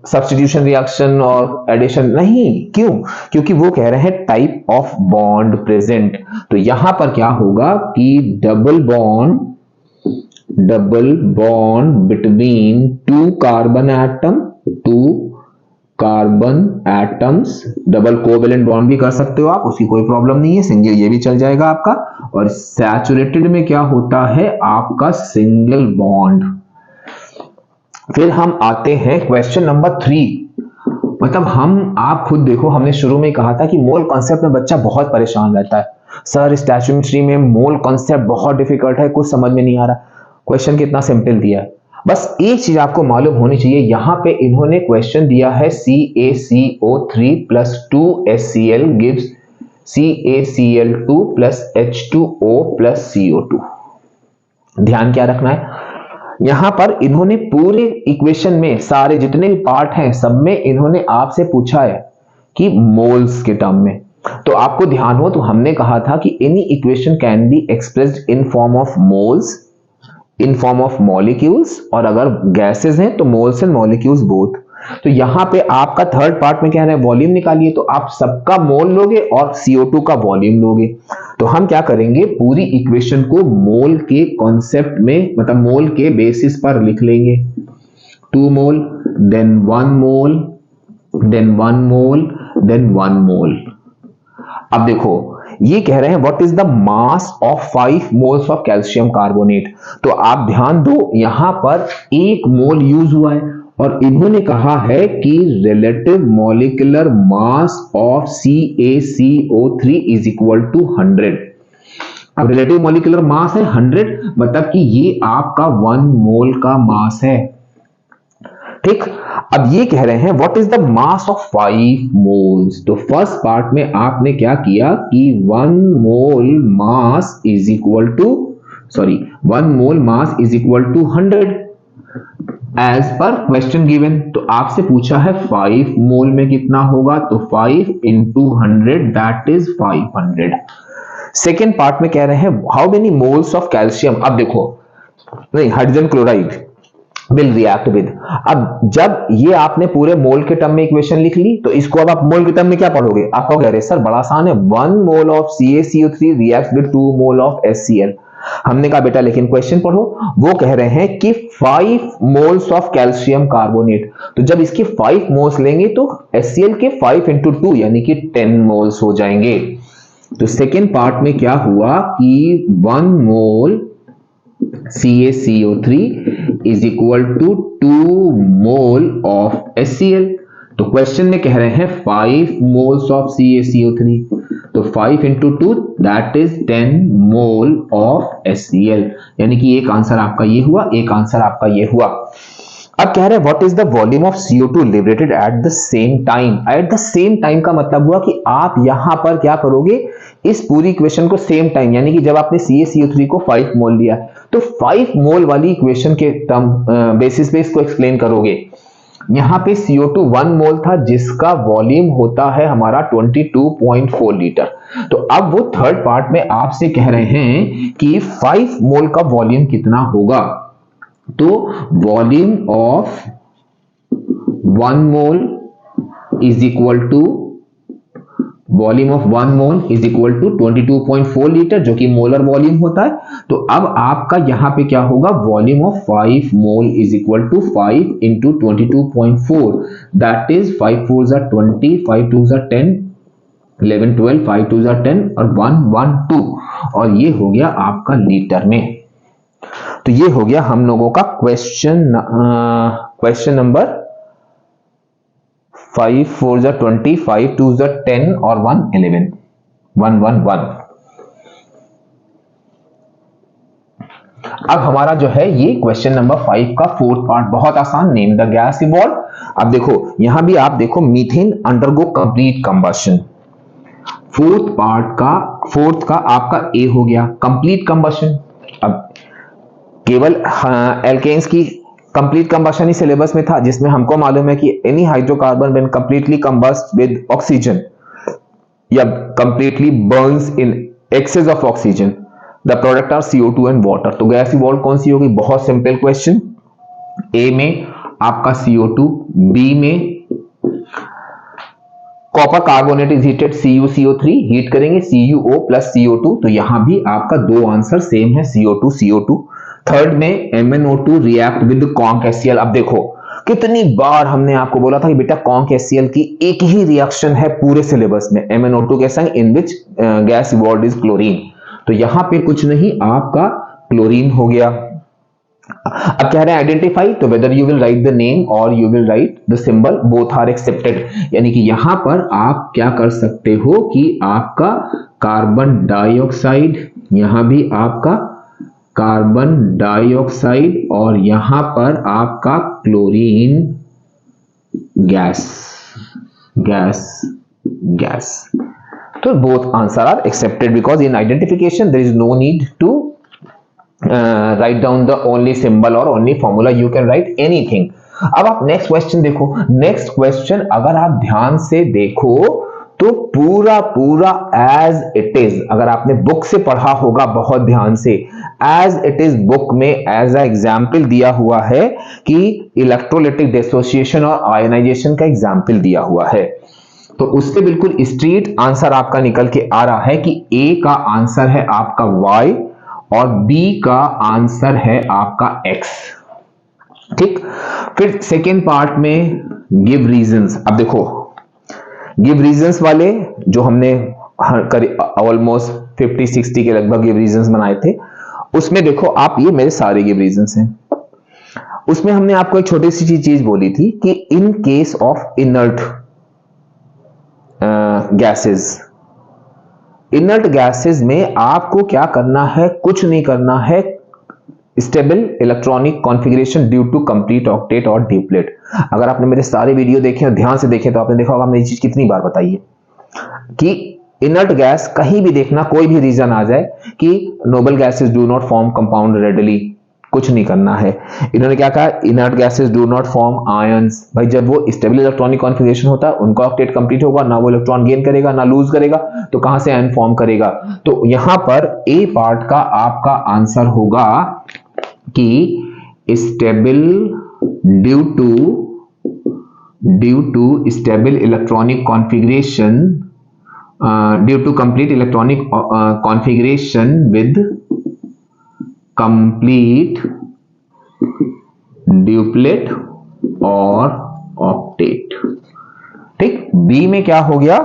सब्स्टिट्यूशन रिएक्शन और एडिशन नहीं। क्यों? क्योंकि वो कह रहे हैं टाइप ऑफ बॉन्ड प्रेजेंट। तो यहां पर क्या होगा कि double bond between two carbon atom, two carbon atoms, double covalent bond भी कर सकते हो आप, उसकी कोई प्रॉब्लम नहीं है, सिंगल ये भी चल जाएगा आपका। और सैचुरेटेड में क्या होता है आपका सिंगल बॉन्ड। फिर हम आते हैं क्वेश्चन नंबर 3। मतलब आप खुद देखो, हमने शुरू में कहा था कि मोल कॉन्सेप्ट में बच्चा बहुत परेशान रहता है। सर स्टोइचियोमेट्री में मोल कॉन्सेप्ट बहुत डिफिकल्ट है, कुछ समझ में नहीं आ रहा। क्वेश्चन कितना सिंपल दिया है। बस एक चीज आपको मालूम होनी चाहिए, यहां पे इन्होंने क्वेश्चन दिया है CaCO3 plus 2HCl gives CaCl2 plus H2O plus CO2। ध्यान क्या रखना है, यहां पर इन्होंने पूरे इक्वेशन में सारे जितने भी पार्ट हैं सब में इन्होंने आपसे पूछा है कि मोल्स के टर्म में। तो आपको ध्यान हो तो हमने कहा था कि any equation can be expressed in form of moles, in form of molecules, और अगर गैसेस हैं तो मोल्स एंड मॉलिक्यूल्स बोथ। तो यहां पे आपका थर्ड पार्ट में क्या है, वॉल्यूम निकालिए। तो आप सबका मोल लोगे और CO2 का वॉल्यूम लोगे। तो हम क्या करेंगे, पूरी इक्वेशन को मोल के कॉन्सेप्ट में, मतलब मोल के बेसिस पर लिख लेंगे। 2 मोल, देन 1 मोल, देन 1 मोल, देन 1 मोल। अब देखो ये कह रहे हैं what is the mass of 5 moles of calcium carbonate. तो आप ध्यान दो, यहां पर 1 मोल यूज हुआ है और इन्होंने कहा है कि relative molecular mass of CaCO3 is equal to 100। अब रिलेटिव मॉलिक्यूलर मास है 100, मतलब कि ये आपका 1 मोल का मास है। ठीक, अब ये कह रहे हैं what is the mass of 5 moles. तो फर्स्ट पार्ट में आपने क्या किया कि 1 mole mass is equal to 100 as per question given. तो आपसे पूछा है 5 मोल में कितना होगा, तो 5 into 100 that is 500। Second part में कह रहे हैं how many moles of calcium. अब देखो, नहीं, hydrogen chloride will react with. अब जब ये आपने पूरे मोल के टर्म में इक्वेशन लिख ली, तो इसको अब आप मोल के टर्म में क्या पढ़ोगे, आप कहोगे सर बड़ा आसान है, 1 mole of CaCO3 reacts with 2 mole of HCl। हमने कहा बेटा लेकिन क्वेश्चन पढ़ो, वो कह रहे हैं कि 5 मोल्स ऑफ कैल्शियम कार्बोनेट। तो जब इसके 5 मोल्स लेंगे तो HCl के 5 into 2 यानी कि 10 मोल्स हो जाएंगे। तो सेकेंड पार्ट में क्या हुआ कि 1 मोल CaCO3 is equal to 2 mole of HCl। तो क्वेश्चन में कह रहे हैं 5 moles of CaCO3, तो 5 into 2 that is 10 mole of HCl। यानी कि एक आंसर आपका ये हुआ, एक आंसर आपका ये हुआ। अब कह रहे हैं what is the volume of CO2 liberated at the same time. At the same time का मतलब हुआ कि आप यहां पर क्या करोगे, इस पूरी इक्वेशन को सेम टाइम, यानी कि जब आपने CaCO3 को 5 मोल लिया तो 5 मोल वाली इक्वेशन के टर्म बेसिस पे इसको एक्सप्लेन करोगे। यहां पे CO2 1 मोल था जिसका वॉल्यूम होता है हमारा 22.4 लीटर। तो अब वो थर्ड पार्ट में आपसे कह रहे हैं कि 5 मोल का वॉल्यूम कितना होगा। तो volume of 1 mole is equal to 22.4 litre, जो कि मोलर वॉल्यूम होता है। तो अब आपका यहां पे क्या होगा, volume of 5 mole is equal to 5 into 22.4 that is 5 4 जा 20, 5 2 जा 10, 11 12, 5 2 जा 10 और 1 1 2, और ये हो गया आपका लीटर में। तो ये हो गया हम लोगों का क्वेश्चन नंबर 5 4 जा 20, 5 2 जा 10 और 1 11, 1 1 1। अब हमारा जो है ये क्वेश्चन नंबर 5 का फोर्थ पार्ट बहुत आसान, नेम द गैस इवॉल्व। अब देखो यहां भी आप देखो methane undergo complete combustion. Fourth का आपका ए हो गया कंप्लीट कंबशन। अब केवल एल्केन्स की कंप्लीट कंबशन ही सिलेबस में था, जिसमें हमको मालूम है कि any hydrocarbon when completely combust with oxygen या completely burns in excess of oxygen, the product are CO2 and water. तो गैस इवॉल्व कौन सी होगी? बहुत सिंपल क्वेश्चन। ए में आपका CO2, बी में copper carbonate is heated CuCO3, heat करेंगे CuO प्लस CO2, तो यहां भी आपका दो आंसर सेम है CO2 CO2। थर्ड में MnO2 react with conc HCl। अब देखो कितनी बार हमने आपको बोला था कि बेटा कॉन्क HCl की एक ही रिएक्शन है पूरे सिलेबस में, MnO2 के संग, in which gas evolved is chlorine. तो यहां पे कुछ नहीं, आपका क्लोरीन हो गया। अब कह रहे हैं आइडेंटिफाई, तो whether you will write the name और you will write the symbol, both are accepted. यानी कि यहां पर आप क्या कर सकते हो कि आपका कार्बन डाइऑक्साइड, यहां भी आपका कार्बन डाइऑक्साइड और यहां पर आपका क्लोरीन गैस गैस गैस। तो both answer are accepted because in identification there is no need to write down the only symbol or only formula, you can write anything। अब आप नेक्स्ट क्वेश्चन देखो। Next question अगर आप ध्यान से देखो तो पूरा पूरा एज इट इज, अगर आपने बुक से पढ़ा होगा बहुत ध्यान से, एज इट इज बुक में एज अ एग्जाम्पल दिया हुआ है कि इलेक्ट्रोलाइटिक डिसोसिएशन और आयनाइजेशन का एग्जाम्पल दिया हुआ है। तो उससे बिल्कुल स्ट्रेट आंसर आपका निकल के आ रहा है कि ए का आंसर है आपका Y और बी का आंसर है आपका X। ठीक, फिर सेकेंड पार्ट में गिव रीजंस। अब देखो गिव रीजंस वाले जो हमने ऑलमोस्ट 50-60 के लगभग गिव रीजंस बनाए थे, उसमें देखो आप, ये मेरे सारे गिव रीजंस हैं। उसमें हमने आपको एक छोटी सी चीज बोली थी कि in case of inert inert gases में आपको क्या करना है? कुछ नहीं करना है, stable electronic configuration due to complete octet और डिप्लेट। अगर आपने मेरे सारे वीडियो देखे और ध्यान से देखे तो आपने देखा होगा, मैंने ये चीज कितनी बार बताई है कि इनर्ट गैस कहीं भी देखना, कोई भी रीजन आ जाए कि noble gases do not form compound readily, कुछ नहीं करना है। इन्होंने क्या कहा? Inert gases do not form ions. भाई जब वो स्टेबल इलेक्ट्रॉनिक कॉन्फ़िगरेशन होता है, उनका ऑक्टेट कंप्लीट होगा, ना वो इलेक्ट्रॉन गेन करेगा ना लूज करेगा, तो कहां से आयन फॉर्म करेगा? तो यहां पर ए पार्ट का आपका आंसर होगा कि stable due to stable electronic configuration, due to complete electronic configuration with complete duplet और ऑक्टेट। ठीक, बी में क्या हो गया?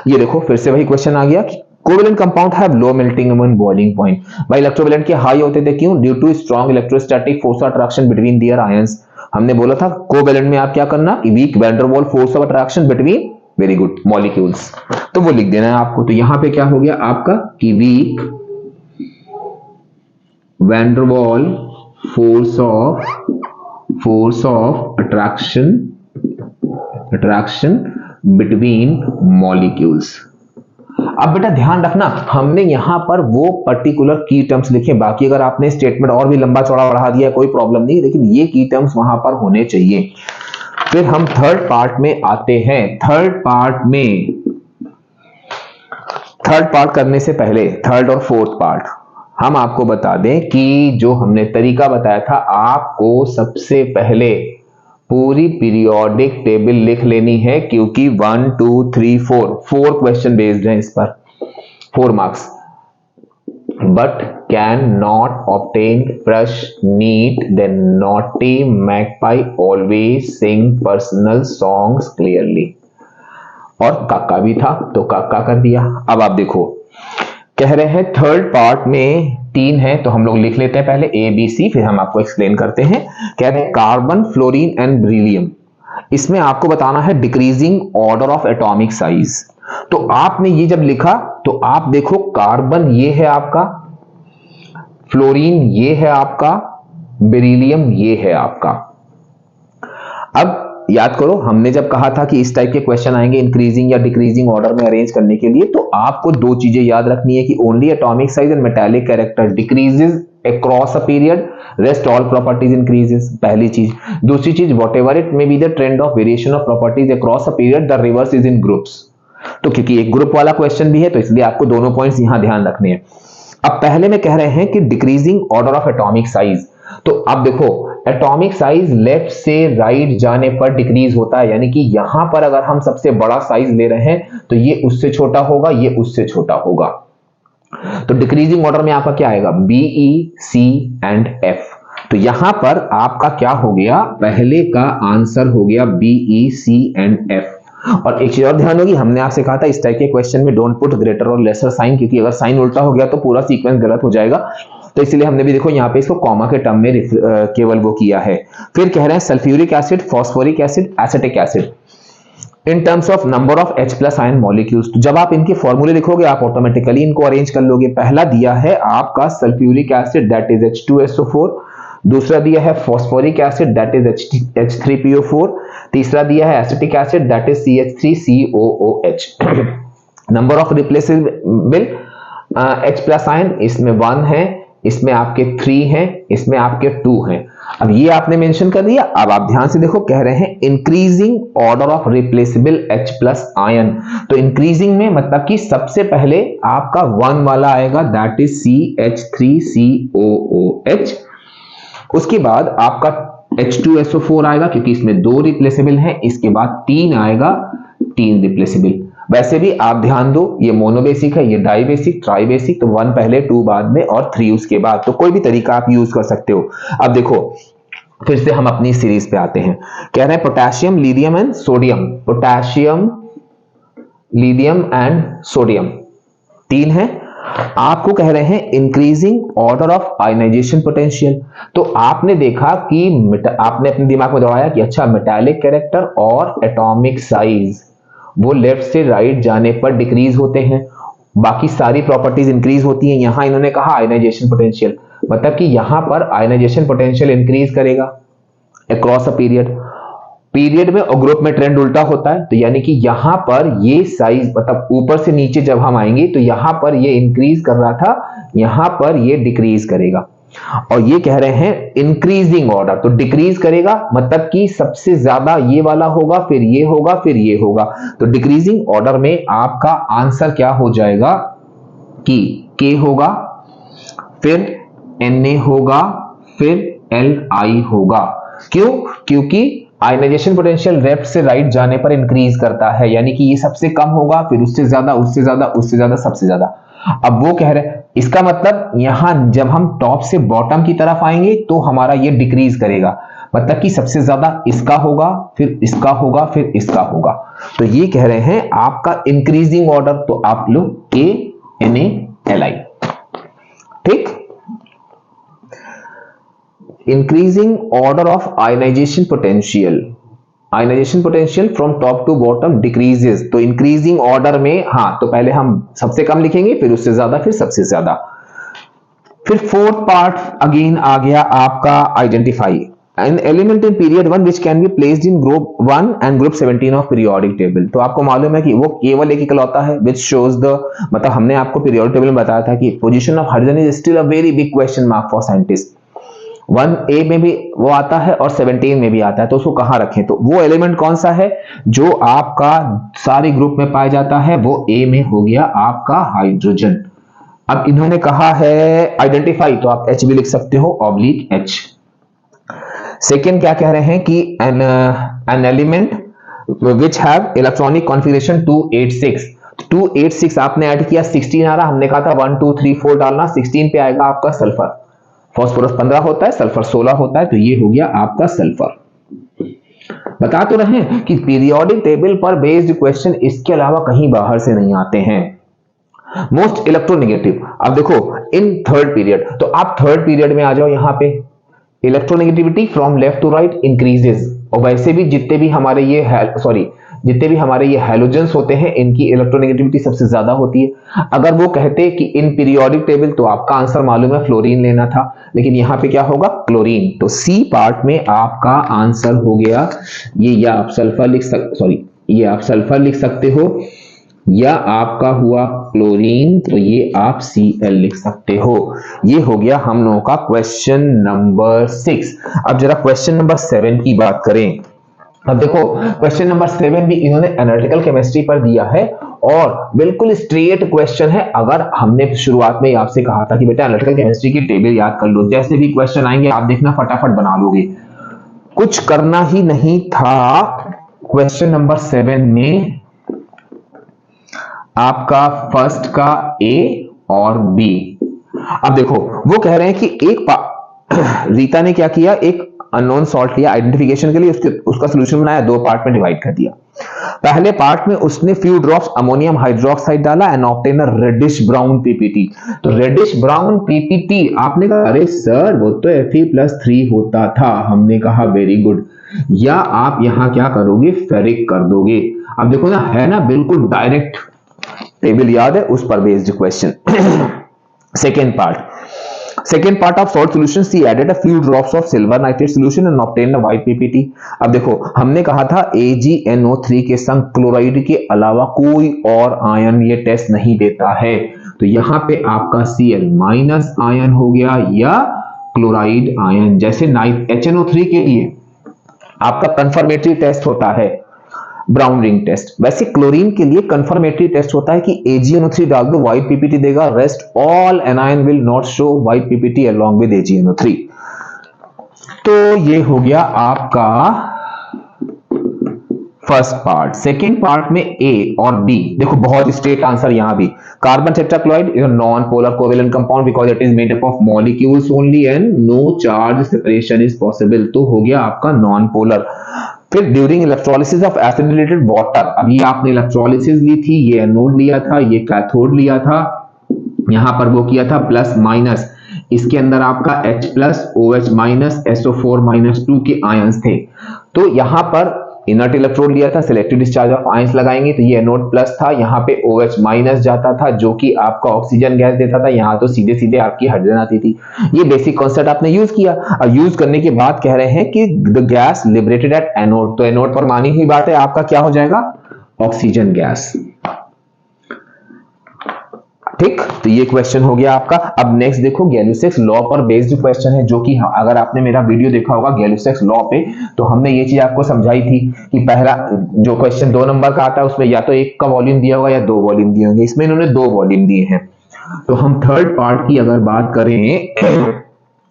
ये देखो फिर से वही क्वेश्चन आ गया कि covalent compound have low melting and boiling point. भाई इलेक्ट्रोवेलेंट के हाई होते थे, क्यों? Due to strong electrostatic force of attraction between their ions. हमने बोला था कोवेलेंट में आप क्या करना? Weak van der Waals force of attraction between, very good, molecules. तो वो लिख देना है आपको। तो यहां पे क्या हो गया आपका कि week van der Waal force of attraction between molecules. अब बेटा ध्यान रखना, हमने यहां पर वो पर्टिकुलर की टर्म्स लिखे, बाकी अगर आपने स्टेटमेंट और भी लंबा चौड़ा बढ़ा दिया कोई प्रॉब्लम नहीं, लेकिन ये की टर्म्स वहां पर होने चाहिए। फिर हम थर्ड पार्ट में आते हैं। थर्ड पार्ट करने से पहले थर्ड और फोर्थ पार्ट हम आपको बता दें कि जो हमने तरीका बताया था, आपको सबसे पहले पूरी पीरियोडिक टेबल लिख लेनी है, क्योंकि 1 2 3 4 क्वेश्चन बेस्ड हैं इस पर, 4 marks. But can not obtain brush neat then naughty magpie always sing personal songs clearly. और काका भी था तो काका कर दिया। अब आप देखो कह रहे हैं थर्ड पार्ट में 3 है, तो हम लोग लिख लेते हैं पहले A B C, फिर हम आपको एक्सप्लेन करते हैं। कह रहे हैं कार्बन, फ्लोरीन एंड बेरिलियम इसमें आपको बताना है decreasing order of atomic size. तो आपने ये जब लिखा तो आप देखो कार्बन ये है आपका, फ्लोरीन ये है आपका, बेरिलियम ये है आपका। अब याद करो हमने जब कहा था कि इस टाइप के क्वेश्चन आएंगे इंक्रीजिंग या डिक्रीजिंग ऑर्डर में अरेंज करने के लिए, तो आपको दो चीजें याद रखनी है कि only atomic size and metallic character decreases across a period, rest all properties increases, पहली चीज। दूसरी चीज what ever it may be the trend of variation of properties across a period, the reverse is in groups. तो क्योंकि एक group वाला question भी है तो इसलिए आपको दोनों पॉइंट्स यहां ध्यान रखने हैं। अब पहले में कह रहे हैं कि decreasing order of atomic size, तो अब देखो एटॉमिक साइज लेफ्ट से राइट जाने पर डिक्रीज होता है, यानी कि यहां पर अगर हम सबसे बड़ा साइज ले रहे हैं तो ये उससे छोटा होगा, ये उससे छोटा होगा। तो डिक्रीजिंग ऑर्डर में आपका क्या आएगा, B, E, C and F. तो यहां पर आपका क्या हो गया, पहले का आंसर हो गया B, E, C and F. और एक चीज और ध्यान होगी, हमने आपसे कहा था इस टाइप के क्वेश्चन में डोंट पुट ग्रेटर और लेसर साइन, क्योंकि अगर साइन उल्टा हो गया तो पूरा सीक्वेंस गलत हो जाएगा। तो इसलिए हमने भी देखो यहाँ पे इसको कॉमा के टर्म में केवल वो किया है। फिर कह रहे हैं sulphuric acid, phosphoric acid, acetic acid in terms of number of H+ ion molecules. तो जब आप इनके फॉर्मूले लिखोगे आप ऑटोमेटिकली इनको अरेंज कर लोगे। पहला दिया है आपका sulphuric acid that is H2SO4, दूसरा दिया है phosphoric acid that is H3PO4, तीसरा दिया है acetic acid that is CH3COOH। Number of replaceable H+ ion इसमें 1 है, इसमें आपके 3 हैं, इसमें आपके 2 हैं। अब ये आपने मेंशन कर दिया। अब आप ध्यान से देखो कह रहे हैं increasing order of replaceable H+ ion. तो इंक्रीजिंग में मतलब कि सबसे पहले आपका 1 वाला आएगा दैट इज CH3COOH, उसके बाद आपका H2SO4 आएगा क्योंकि इसमें 2 रिप्लेसेबल हैं, इसके बाद 3 आएगा, 3 रिप्लेसेबल। वैसे भी आप ध्यान दो ये मोनोबेसिक है, ये डाइबेसिक, ट्राइबेसिक, तो 1 पहले, 2 बाद में और 3 उसके बाद। तो कोई भी तरीका आप यूज कर सकते हो। अब देखो फिर से हम अपनी सीरीज पे आते हैं। कह रहे हैं potassium, lithium and sodium. Potassium, lithium and sodium 3 है। आपको कह रहे हैं increasing order of ionisation potential. तो आपने देखा कि आपने अपने दिमाग में दौड़ाया कि अच्छा मेटालिक कैरेक्टर और एटॉमिक साइज वो लेफ्ट से राइट जाने पर डिक्रीज होते हैं, बाकी सारी प्रॉपर्टीज इंक्रीज होती हैं। यहां इन्होंने कहा आयनाइजेशन पोटेंशियल, मतलब कि यहां पर आयनाइजेशन पोटेंशियल इंक्रीज करेगा अक्रॉस अ पीरियड में, और ग्रुप में ट्रेंड उल्टा होता है। तो यानी कि यहां पर ये साइज मतलब ऊपर से नीचे जब हम आएंगे तो यहां पर ये इंक्रीज कर रहा था, यहां पर ये डिक्रीज करेगा। और ये कह रहे हैं इंक्रीजिंग ऑर्डर, तो डिक्रीज करेगा मतलब कि सबसे ज्यादा ये वाला होगा, फिर ये होगा, फिर ये होगा। तो डिक्रीजिंग ऑर्डर में आपका आंसर क्या हो जाएगा कि K होगा, फिर Na होगा, फिर Li होगा। क्यों? क्योंकि आयनाइजेशन पोटेंशियल लेफ्ट से राइट जाने पर इंक्रीज करता है, यानी कि ये सबसे कम होगा, फिर उससे ज्यादा, उससे ज्यादा, उससे ज्यादा, सबसे ज्यादा। अब वो कह रहे हैं इसका मतलब यहां जब हम टॉप से बॉटम की तरफ आएंगे तो हमारा ये डिक्रीज करेगा, मतलब कि सबसे ज्यादा इसका होगा, फिर इसका होगा, फिर इसका होगा। तो ये कह रहे हैं आपका इंक्रीजिंग ऑर्डर, तो आप लोग KNaLi, ठीक। Increasing order of ionisation potential, ionisation potential from top to bottom decreases. तो इंक्रीजिंग ऑर्डर में हाँ, तो पहले हम सबसे कम लिखेंगे, फिर उससे ज्यादा, फिर सबसे ज्यादा। फिर फोर्थ पार्ट अगेन आ गया आपका identify an element in period 1 which can be placed in group 1 and group 17 of periodic table. तो आपको मालूम है कि वो केवल एक इकलौता है व्हिच शोज द, मतलब हमने आपको पीरियोडिक टेबल में बताया था कि position of hydrogen is still a very big question mark for scientist. 1A में भी वो आता है और 17 में भी आता है, तो उसको कहां रखें? तो वो एलिमेंट कौन सा है जो आपका सारे ग्रुप में पाया जाता है? वो A में हो गया आपका हाइड्रोजन। अब इन्होंने कहा है आइडेंटिफाई, तो आप H भी लिख सकते हो /H। सेकेंड क्या कह रहे हैं कि an element which have electronic configuration 286। 286 आपने ऐड किया, 16 आ रहा, हमने कहा था 1 2 3 4 डालना, 16 पे आएगा आपका सल्फर। फास्फोरस 15 होता है, सल्फर 16 होता है, तो ये हो गया आपका सल्फर। बता तो रहे हैं कि पीरियोडिक टेबल पर बेस्ड क्वेश्चन इसके अलावा कहीं बाहर से नहीं आते हैं। मोस्ट इलेक्ट्रोनेगेटिव, अब देखो इन थर्ड पीरियड, तो आप थर्ड पीरियड में आ जाओ, यहां पे electronegativity from left to right increases, और वैसे भी जितने भी हमारे ये हैलोजेंस होते हैं इनकी इलेक्ट्रोनेगेटिविटी सबसे ज्यादा होती है। अगर वो कहते कि इन पीरियोडिक टेबल तो आपका आंसर मालूम है फ्लोरीन लेना था, लेकिन यहां पे क्या होगा क्लोरीन। तो सी पार्ट में आपका आंसर हो गया ये, या आप सल्फर लिख सकते हो, या आपका हुआ क्लोरीन, तो ये आप Cl लिख सकते हो। ये हो गया हम लोगों का क्वेश्चन नंबर 6। अब जरा क्वेश्चन नंबर 7 की बात करें। अब देखो क्वेश्चन नंबर 7 भी इन्होंने एनालिटिकल केमिस्ट्री पर दिया है और बिल्कुल स्ट्रेट क्वेश्चन है। अगर हमने शुरुआत में आपसे कहा था कि बेटा एनालिटिकल केमिस्ट्री की टेबल याद कर लो, जैसे भी क्वेश्चन आएंगे आप देखना फटाफट बना लोगे, कुछ करना ही नहीं था। क्वेश्चन नंबर 7 में आपका फर्स्ट का ए और बी। अब देखो वो कह रहे हैं कि रीता ने क्या किया, एक अननोन सॉल्ट लिया आइडेंटिफिकेशन के लिए, उसका सॉल्यूशन बनाया, दो पार्ट में डिवाइड कर दिया। पहले पार्ट में उसने फ्यू ड्रॉप्स अमोनियम हाइड्रोक्साइड डाला and obtain a reddish brown PPT. तो रेडिश ब्राउन पीपीटी, आपने कहा अरे सर वो तो Fe+3 होता था, हमने कहा वेरी गुड, या आप यहां क्या करोगे फेरिक कर दोगे। अब देखो ना, है ना बिल्कुल डायरेक्ट टेबल याद है, उस पर based question. Second part of salt solution, he added a few drops of silver nitrate solution and obtained a white PPT। अब देखो हमने कहा था AgNO3 के संग क्लोराइड के अलावा कोई और आयन ये टेस्ट नहीं देता है, तो यहां पे आपका Cl माइनस आयन हो गया या क्लोराइड आयन। जैसे HNO3 के लिए आपका कंफर्मेटरी टेस्ट होता है ब्राउन रिंग टेस्ट, वैसे क्लोरीन के लिए कंफर्मेटरी टेस्ट होता है कि AgNO3 डाल दो व्हाइट पीपीटी देगा, rest all anion will not show white PPT along with AgNO3। तो ये हो गया आपका फर्स्ट पार्ट। सेकेंड पार्ट में ए और बी, देखो बहुत स्ट्रेट आंसर यहां भी। Carbon tetrachloride is a non polar covalent compound because it is made up of molecules only and no charge separation is possible, तो हो गया आपका नॉन पोलर। फिर during electrolysis of acidulated water, अभी आपने electrolysis ली थी, ये एनोड लिया था, ये कैथोड लिया था, यहां पर वो किया था प्लस माइनस, इसके अंदर आपका H+ OH- SO4-2 के आयंस थे। तो यहां पर इनर्ट इलेक्ट्रोड लिया था, सिलेक्टिव डिस्चार्ज ऑफ आयंस लगाएंगे, तो ये एनोड प्लस था, यहाँ पे OH- जाता था जो कि आपका ऑक्सीजन गैस देता था, यहाँ तो सीधे सीधे आपकी हाइड्रोजन आती थी। ये बेसिक कॉन्सेप्ट आपने यूज किया। अब यूज करने के बाद कह रहे हैं कि the gas liberated at anode, तो एनोड पर मानी हुई बात है आपका क्या हो जाएगा ऑक्सीजन गैस। ठीक, तो ये क्वेश्चन हो गया आपका। अब नेक्स्ट देखो गैल्यूसेक्स लॉ पर बेस्ड क्वेश्चन है, जो कि अगर आपने मेरा वीडियो देखा होगा गैल्यूसेक्स लॉ पे, तो हमने ये चीज आपको समझाई थी कि पहला जो क्वेश्चन 2 नंबर का आता है उसमें या तो 1 का वॉल्यूम दिया होगा या 2 वॉल्यूम दिए होंगे, इसमें इन्होंने 2 वॉल्यूम दिए हैं। तो हम थर्ड पार्ट की अगर बात करें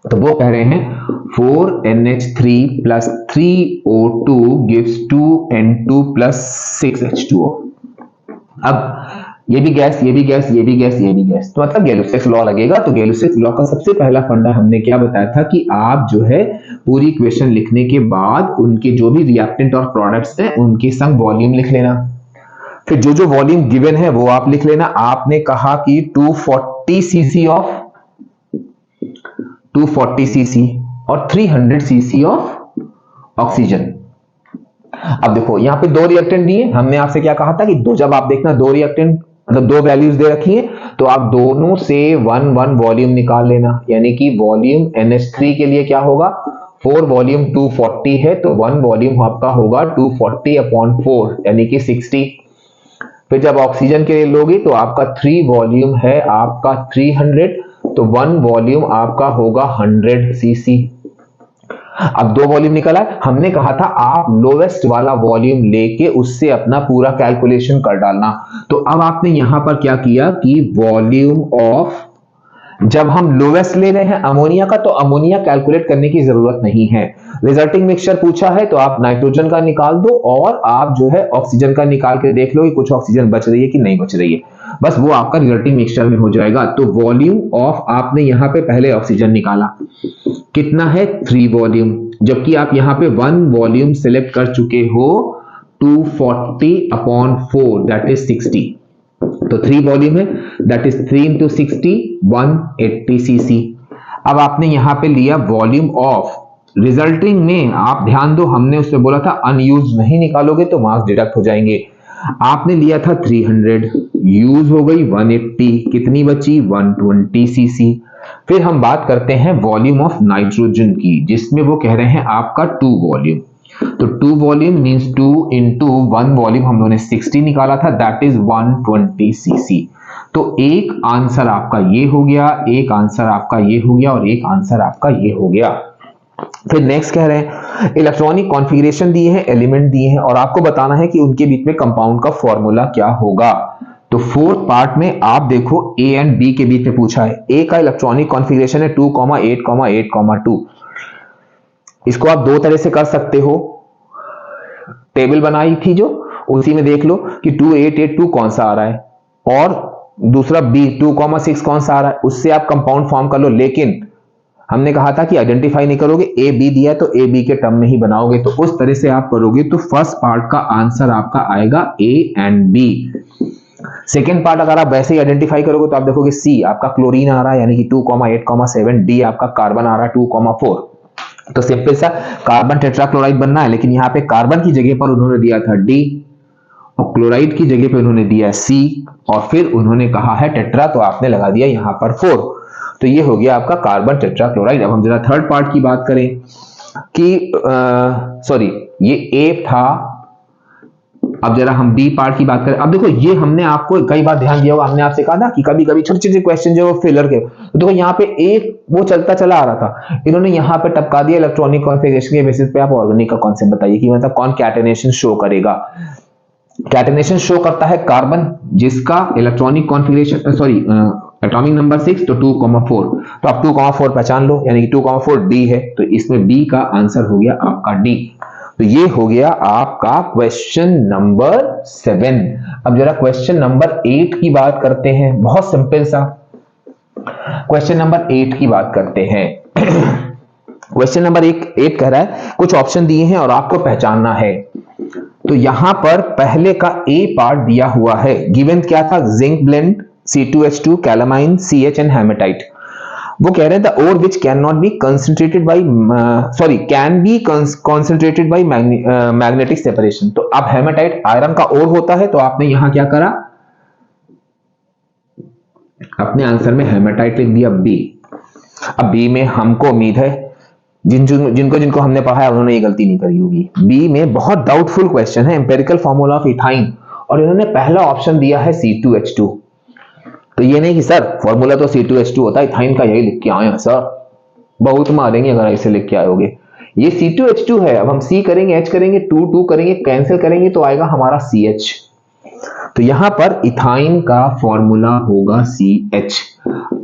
तो वो कह रहे हैं 4NH3 + 3O2 gives 2N2 + 6H2O। अब ये भी गैस, ये भी गैस, ये भी गैस, ये भी गैस, तो मतलब गैल्यूसेक्स लॉ लगेगा। तो गैल्यूसेक्स लॉ का सबसे पहला फंडा हमने क्या बताया था कि आप जो है पूरी इक्वेशन लिखने के बाद उनके जो भी रिएक्टेंट और प्रोडक्ट्स हैं उनके संग वॉल्यूम लिख लेना, फिर जो जो वॉल्यूम गिवन है वो आप लिख लेना। आपने कहा कि 240 cc और 300 cc ऑफ ऑक्सीजन। अब देखो यहां पे 2 रिएक्टेंट दिए, हमने आपसे क्या कहा था कि जब आप देखना 2 रिएक्टेंट मतलब 2 वैल्यूज दे रखी है तो आप दोनों से 1 वॉल्यूम निकाल लेना, यानी कि वॉल्यूम NH3 के लिए क्या होगा 4 वॉल्यूम 240 है, तो 1 वॉल्यूम आपका होगा 240/4 यानी कि 60। फिर जब ऑक्सीजन के लिए लोगे तो आपका 3 वॉल्यूम है आपका 300, तो 1 वॉल्यूम आपका होगा 100 cc। अब 2 वॉल्यूम निकला है, हमने कहा था आप लोवेस्ट वाला वॉल्यूम लेके उससे अपना पूरा कैलकुलेशन कर डालना। तो अब आपने यहां पर क्या किया कि वॉल्यूम ऑफ, जब हम लोवेस्ट ले रहे हैं अमोनिया का तो अमोनिया कैलकुलेट करने की जरूरत नहीं है। रिजल्टिंग मिक्सचर पूछा है तो आप नाइट्रोजन का निकाल दो और आप जो है ऑक्सीजन का निकाल के देख लो कि कुछ ऑक्सीजन बच रही है कि नहीं बच रही है, बस वो आपका रिजल्टिंग मिक्सचर में हो जाएगा। तो वॉल्यूम ऑफ आपने यहां पे पहले ऑक्सीजन निकाला, कितना है 3 वॉल्यूम, जबकि आप यहां पे 1 वॉल्यूम सिलेक्ट कर चुके हो 240/4 दैट इज 60, तो 3 वॉल्यूम है दैट इज 3 × 60 180 cc। अब आपने यहां पे लिया वॉल्यूम ऑफ रिजल्टिंग में आप ध्यान दो, हमने उसमें बोला था अनयूज नहीं निकालोगे तो मार्क्स डिडक्ट हो जाएंगे। आपने लिया था 300, यूज हो गई 180, कितनी बची 120 सीसी। फिर हम बात करते हैं वॉल्यूम ऑफ नाइट्रोजन की, जिसमें वो कह रहे हैं आपका 2 वॉल्यूम। तो 2 वॉल्यूम मींस 2 इंटू 1 वॉल्यूम हम लोगों ने 60 निकाला था, दैट इज 120 सीसी। तो एक आंसर आपका ये हो गया, एक आंसर आपका ये हो गया और एक आंसर आपका ये हो गया। फिर नेक्स्ट कह रहे हैं इलेक्ट्रॉनिक कॉन्फ़िगरेशन दिए हैं, एलिमेंट दिए हैं और आपको बताना है कि उनके बीच में कंपाउंड का फॉर्मूला क्या होगा। तो फोर्थ पार्ट में आप देखो ए एंड बी के बीच में पूछा है। ए का इलेक्ट्रॉनिक कॉन्फ़िगरेशन है 2,8,8,2। इसको आप दो तरह से कर सकते हो, टेबल बनाई थी जो, उसी में देख लो कि 2,8,8,2 कौन सा आ रहा है, और दूसरा बी 2,6 कौन सा आ रहा है, उससे आप कंपाउंड फॉर्म कर लो। लेकिन हमने कहा था कि आइडेंटिफाई नहीं करोगे, ए बी दिया है तो ए बी के टर्म में ही बनाओगे, तो उस तरह से आप करोगे तो फर्स्ट पार्ट का आंसर आपका आएगा A and B. Second part अगर आप वैसे ही आइडेंटिफाई करोगे तो आप देखोगे सी आपका क्लोरीन आ रहा है यानी कि 2,8,7, डी आपका कार्बन आ रहा है 2,4। तो सिंपल सा कार्बन टेट्राक्लोराइड बनना है, लेकिन यहाँ पे कार्बन की जगह पर उन्होंने दिया था डी और क्लोराइड की जगह पे उन्होंने दिया सी और फिर उन्होंने कहा है टेट्रा, तो आपने लगा दिया यहाँ पर 4। तो ये हो गया आपका कार्बन टेट्राक्लोराइड। अब हम जरा थर्ड पार्ट की बात करें कि सॉरी ये ए था, अब जरा हम बी पार्ट की बात करें। अब देखो ये हमने आपको कई बार ध्यान दिया होगा, हमने आपसे कहा था कि कभी कभी छोटे छोटे क्वेश्चन जो फिलर के, तो देखो यहाँ पे एक वो चलता चला आ रहा था, इन्होंने यहाँ पे टपका दिया इलेक्ट्रॉनिक कॉन्फ़िगरेशन के बेसिस पे। आप ऑर्गेनिक का कॉन्सेप्ट बताइए कि मतलब कॉनकैटेनेशन शो करेगा। कैटेनेशन शो करता है कार्बन जिसका electronic configuration sorry atomic number 6 तो 2,4, तो आप 2,4 पहचान लो यानी कि 2,4 डी है, तो इसमें बी का आंसर हो गया आपका डी। तो ये हो गया आपका क्वेश्चन नंबर 7। अब जरा क्वेश्चन नंबर 8 की बात करते हैं, बहुत सिंपल सा क्वेश्चन नंबर 8 की बात करते हैं। क्वेश्चन नंबर 8 कह रहा है कुछ ऑप्शन दिए हैं और आपको पहचानना है। तो यहां पर पहले का ए पार्ट दिया हुआ है, गिवन क्या था, zinc blende, C2H2, calamine, CH and haematite. वो कह रहे हैं the ore which can not be concentrated by sorry can be concentrated by magnetic separation. तो अब हेमेटाइट आयरन का ओर होता है, तो आपने यहां क्या करा, अपने आंसर में हेमेटाइट लिख दिया बी। अब बी में हमको उम्मीद है जिनको हमने पढ़ा है उन्होंने ये गलती नहीं करी होगी। बी में बहुत डाउटफुल क्वेश्चन है, एम्पिरिकल फॉर्मूला ऑफ इथाइन, और इन्होंने पहला ऑप्शन दिया है C2H2। तो ये नहीं कि सर फॉर्मूला तो C2H2 होता है, इथाइन का यही लिख के आए हैं सर, बहुत मारेंगे अगर ऐसे लिख के आयोगे। ये C2H2 है, अब हम C करेंगे, H करेंगे, 2 करेंगे, कैंसिल करेंगे तो आएगा हमारा CH। तो यहां पर इथाइन का फॉर्मूला होगा CH।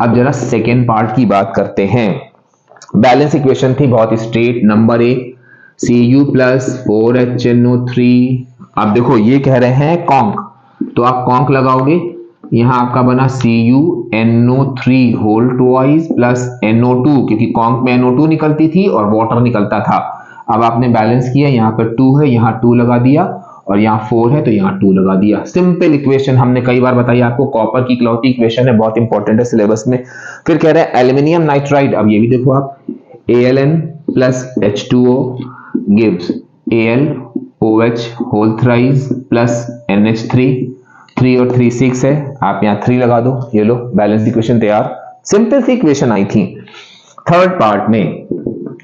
अब जरा सेकेंड पार्ट की बात करते हैं। बैलेंस इक्वेशन थी बहुत straight, number 1 Cu plus 4HNO3। अब देखो ये कह रहे हैं कॉन्क, तो आप कॉन्क लगाओगे, यहां आपका बना CuNO3 whole twice plus NO2, क्योंकि कॉन्क में NO2 निकलती थी और वाटर निकलता था। अब आपने बैलेंस किया, यहाँ पर 2 है, यहाँ 2 लगा दिया, और यहाँ 4 है तो यहाँ 2 लगा दिया। सिंपल इक्वेशन, हमने कई बार बताई आपको, कॉपर की इकलौती इक्वेशन है, बहुत इंपॉर्टेंट है सिलेबस में। फिर कह रहे हैं एल्यूमिनियम नाइट्राइड, अब ये भी देखो आप, Aln plus H2O gives AlOH whole thrice plus NH3, 3 और 3 6 है, आप यहाँ 3 लगा दो, ये लो बैलेंस इक्वेशन तैयार। सिंपल सी इक्वेशन आई थी। थर्ड पार्ट में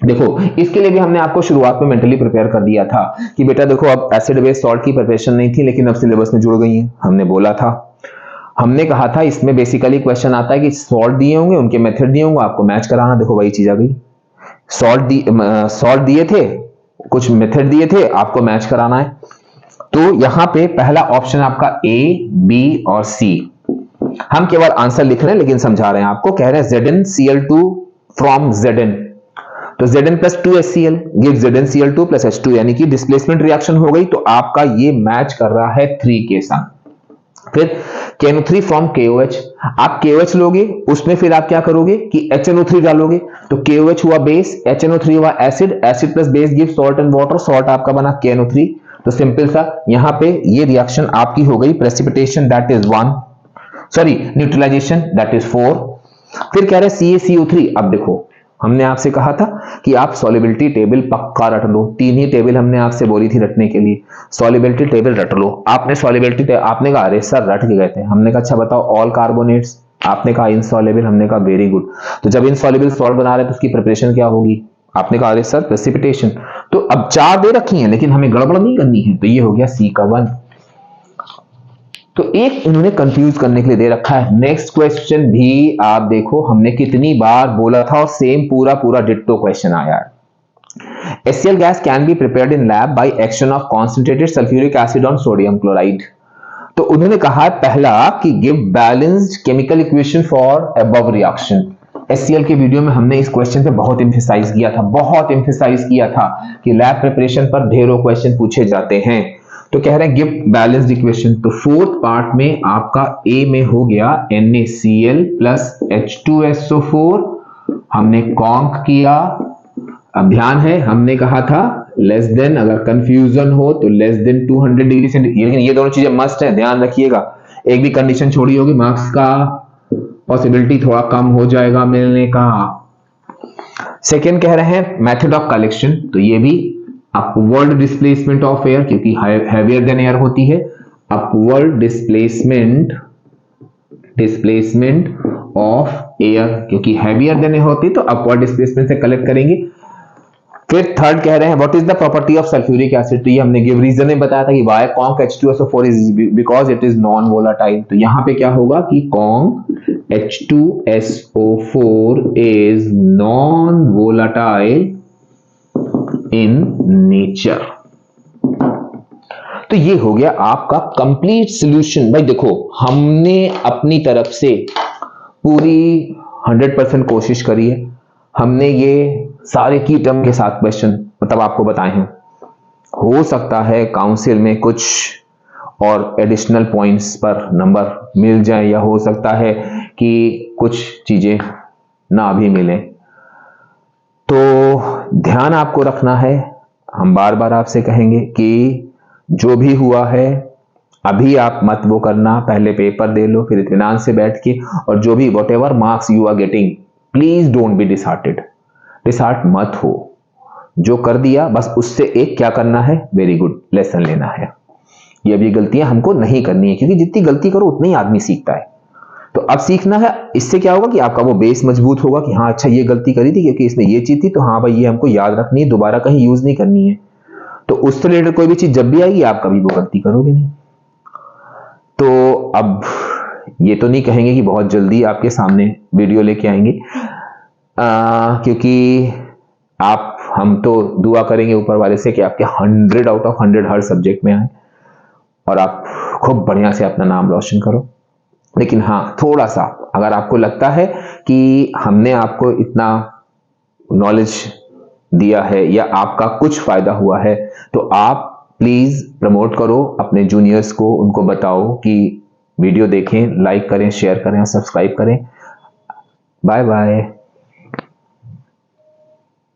देखो, इसके लिए भी हमने आपको शुरुआत में मेंटली प्रिपेयर कर दिया था कि बेटा देखो अब एसिड बेस सॉल्ट की प्रिपरेशन नहीं थी, लेकिन अब सिलेबस में जुड़ गई है। हमने बोला था, हमने कहा था इसमें बेसिकली क्वेश्चन आता है कि सॉल्ट दिए होंगे, उनके मेथड दिए होंगे, आपको मैच कराना। देखो वही चीज आ गई, सॉल्ट दिए थे, कुछ मेथड दिए थे, आपको मैच कराना है। तो यहां पे पहला ऑप्शन आपका A, B और C। हम केवल आंसर लिख रहे हैं लेकिन समझा रहे हैं आपको। कह रहे हैं ZnCl2 फ्रॉम Zn, तो Zn plus 2HCl give ZnCl2 plus H2, यानी कि डिस्प्लेसमेंट रिएक्शन हो गई। तो आपका ये मैच कर रहा है 3 के साथ। फिर KNO3 फ्रॉम KOH, आप KOH लोगे, उसमें फिर आप क्या करोगे कि HNO3 डालोगे, तो KOH हुआ बेस, HNO3 हुआ acid, acid plus base give salt and water, salt आपका बना KNO3। तो सिंपल सा यहां पे ये रिएक्शन आपकी हो गई precipitation, that is 1, sorry neutralisation that is 4। फिर कह रहे हैं CaCO3, अब देखो हमने आपसे कहा था कि आप सॉल्युबिलिटी टेबल पक्का रट लो। 3 ही टेबल हमने आपसे बोली थी रटने के लिए। सॉल्युबिलिटी टेबल रट लो। आपने सॉल्युबिलिटी आपने कहा अरे सर रट के गए थे। हमने कहा अच्छा बताओ ऑल कार्बोनेट्स, आपने कहा इनसॉल्युबल, हमने कहा वेरी गुड। तो जब इनसॉल्युबल सॉल्ट बना रहे हैं तो उसकी प्रिपरेशन क्या होगी? आपने कहा अरे सर प्रेसिपिटेशन। तो अब 4 दे रखी हैं लेकिन हमें गड़बड़ नहीं करनी है, तो ये हो गया सी का 1। तो एक इन्होंने कंफ्यूज करने के लिए दे रखा है। नेक्स्ट क्वेश्चन भी आप देखो, हमने कितनी बार बोला था और सेम पूरा डिट्टो क्वेश्चन आया है। HCl gas can be prepared in lab by action of concentrated sulfuric acid on sodium chloride। तो उन्होंने कहा पहला कि give balanced chemical equation for above reaction. HCl के वीडियो में हमने इस क्वेश्चन पे बहुत एम्फेसाइज किया था कि लैब प्रिपरेशन पर ढेरों क्वेश्चन पूछे जाते हैं। तो कह रहे हैं गिव बैलेंस्ड इक्वेशन। तो फोर्थ पार्ट में आपका ए में हो गया NaCl प्लस H2SO4। हमने कॉन्क किया। अब ध्यान है हमने कहा था लेस देन, अगर कंफ्यूजन हो तो लेस देन 200 डिग्री सेंटीग्रेड। लेकिन ये दोनों चीजें मस्ट है, ध्यान रखिएगा। एक भी कंडीशन छोड़ी होगी मार्क्स का पॉसिबिलिटी थोड़ा कम हो जाएगा मिलने का। सेकेंड कह रहे हैं मेथड ऑफ कलेक्शन। तो ये भी अपवर्ड डिस्प्लेसमेंट ऑफ एयर, क्योंकि हैवियर देन एयर होती है। अपवर्ड डिस्प्लेसमेंट ऑफ एयर, क्योंकि हैवियर देन एयर होती है तो अपवर्ड डिस्प्लेसमेंट से कलेक्ट करेंगे। फिर थर्ड कह रहे हैं what is the property of sulphuric acid. तो ये हमने गिव रीजन में बताया था कि why conc H2SO4 is because it is non volatile. तो यहां पे क्या होगा कि conc H2SO4 is non volatile in nature. तो ये हो गया आपका कंप्लीट सॉल्यूशन। भाई देखो हमने अपनी तरफ से पूरी 100% कोशिश करी है। हमने ये सारे की टर्म के साथ क्वेश्चन मतलब आपको बताए हैं। हो सकता है काउंसिल में कुछ और एडिशनल पॉइंट्स पर नंबर मिल जाए, या हो सकता है कि कुछ चीजें ना भी मिले। तो ध्यान आपको रखना है। हम बार बार आपसे कहेंगे कि जो भी हुआ है अभी आप मत वो करना, पहले पेपर दे लो फिर इत्मीनान से बैठ के, और जो भी whatever marks you are getting please don't be disheartened. Dishearten मत हो। जो कर दिया बस उससे एक क्या करना है, वेरी गुड लेसन लेना है। ये भी गलतियां हमको नहीं करनी है, क्योंकि जितनी गलती करो उतना ही आदमी सीखता है। तो अब सीखना है। इससे क्या होगा कि आपका वो बेस मजबूत होगा कि हाँ अच्छा ये गलती करी थी क्योंकि इसने ये चीज थी, तो हाँ भाई ये हमको याद रखनी है, दोबारा कहीं यूज नहीं करनी है। तो उससे रिलेटेड कोई भी चीज जब भी आएगी आप कभी वो गलती करोगे नहीं। तो अब ये तो नहीं कहेंगे कि बहुत जल्दी आपके सामने वीडियो लेके आएंगे, क्योंकि हम तो दुआ करेंगे ऊपर वाले से कि आपके 100 आउट ऑफ 100 हर सब्जेक्ट में आए और आप खूब बढ़िया से अपना नाम रोशन करो। लेकिन हाँ थोड़ा सा अगर आपको लगता है कि हमने आपको इतना नॉलेज दिया है या आपका कुछ फायदा हुआ है, तो आप प्लीज प्रमोट करो अपने जूनियर्स को, उनको बताओ कि वीडियो देखें, लाइक करें, शेयर करें और सब्सक्राइब करें। Bye bye.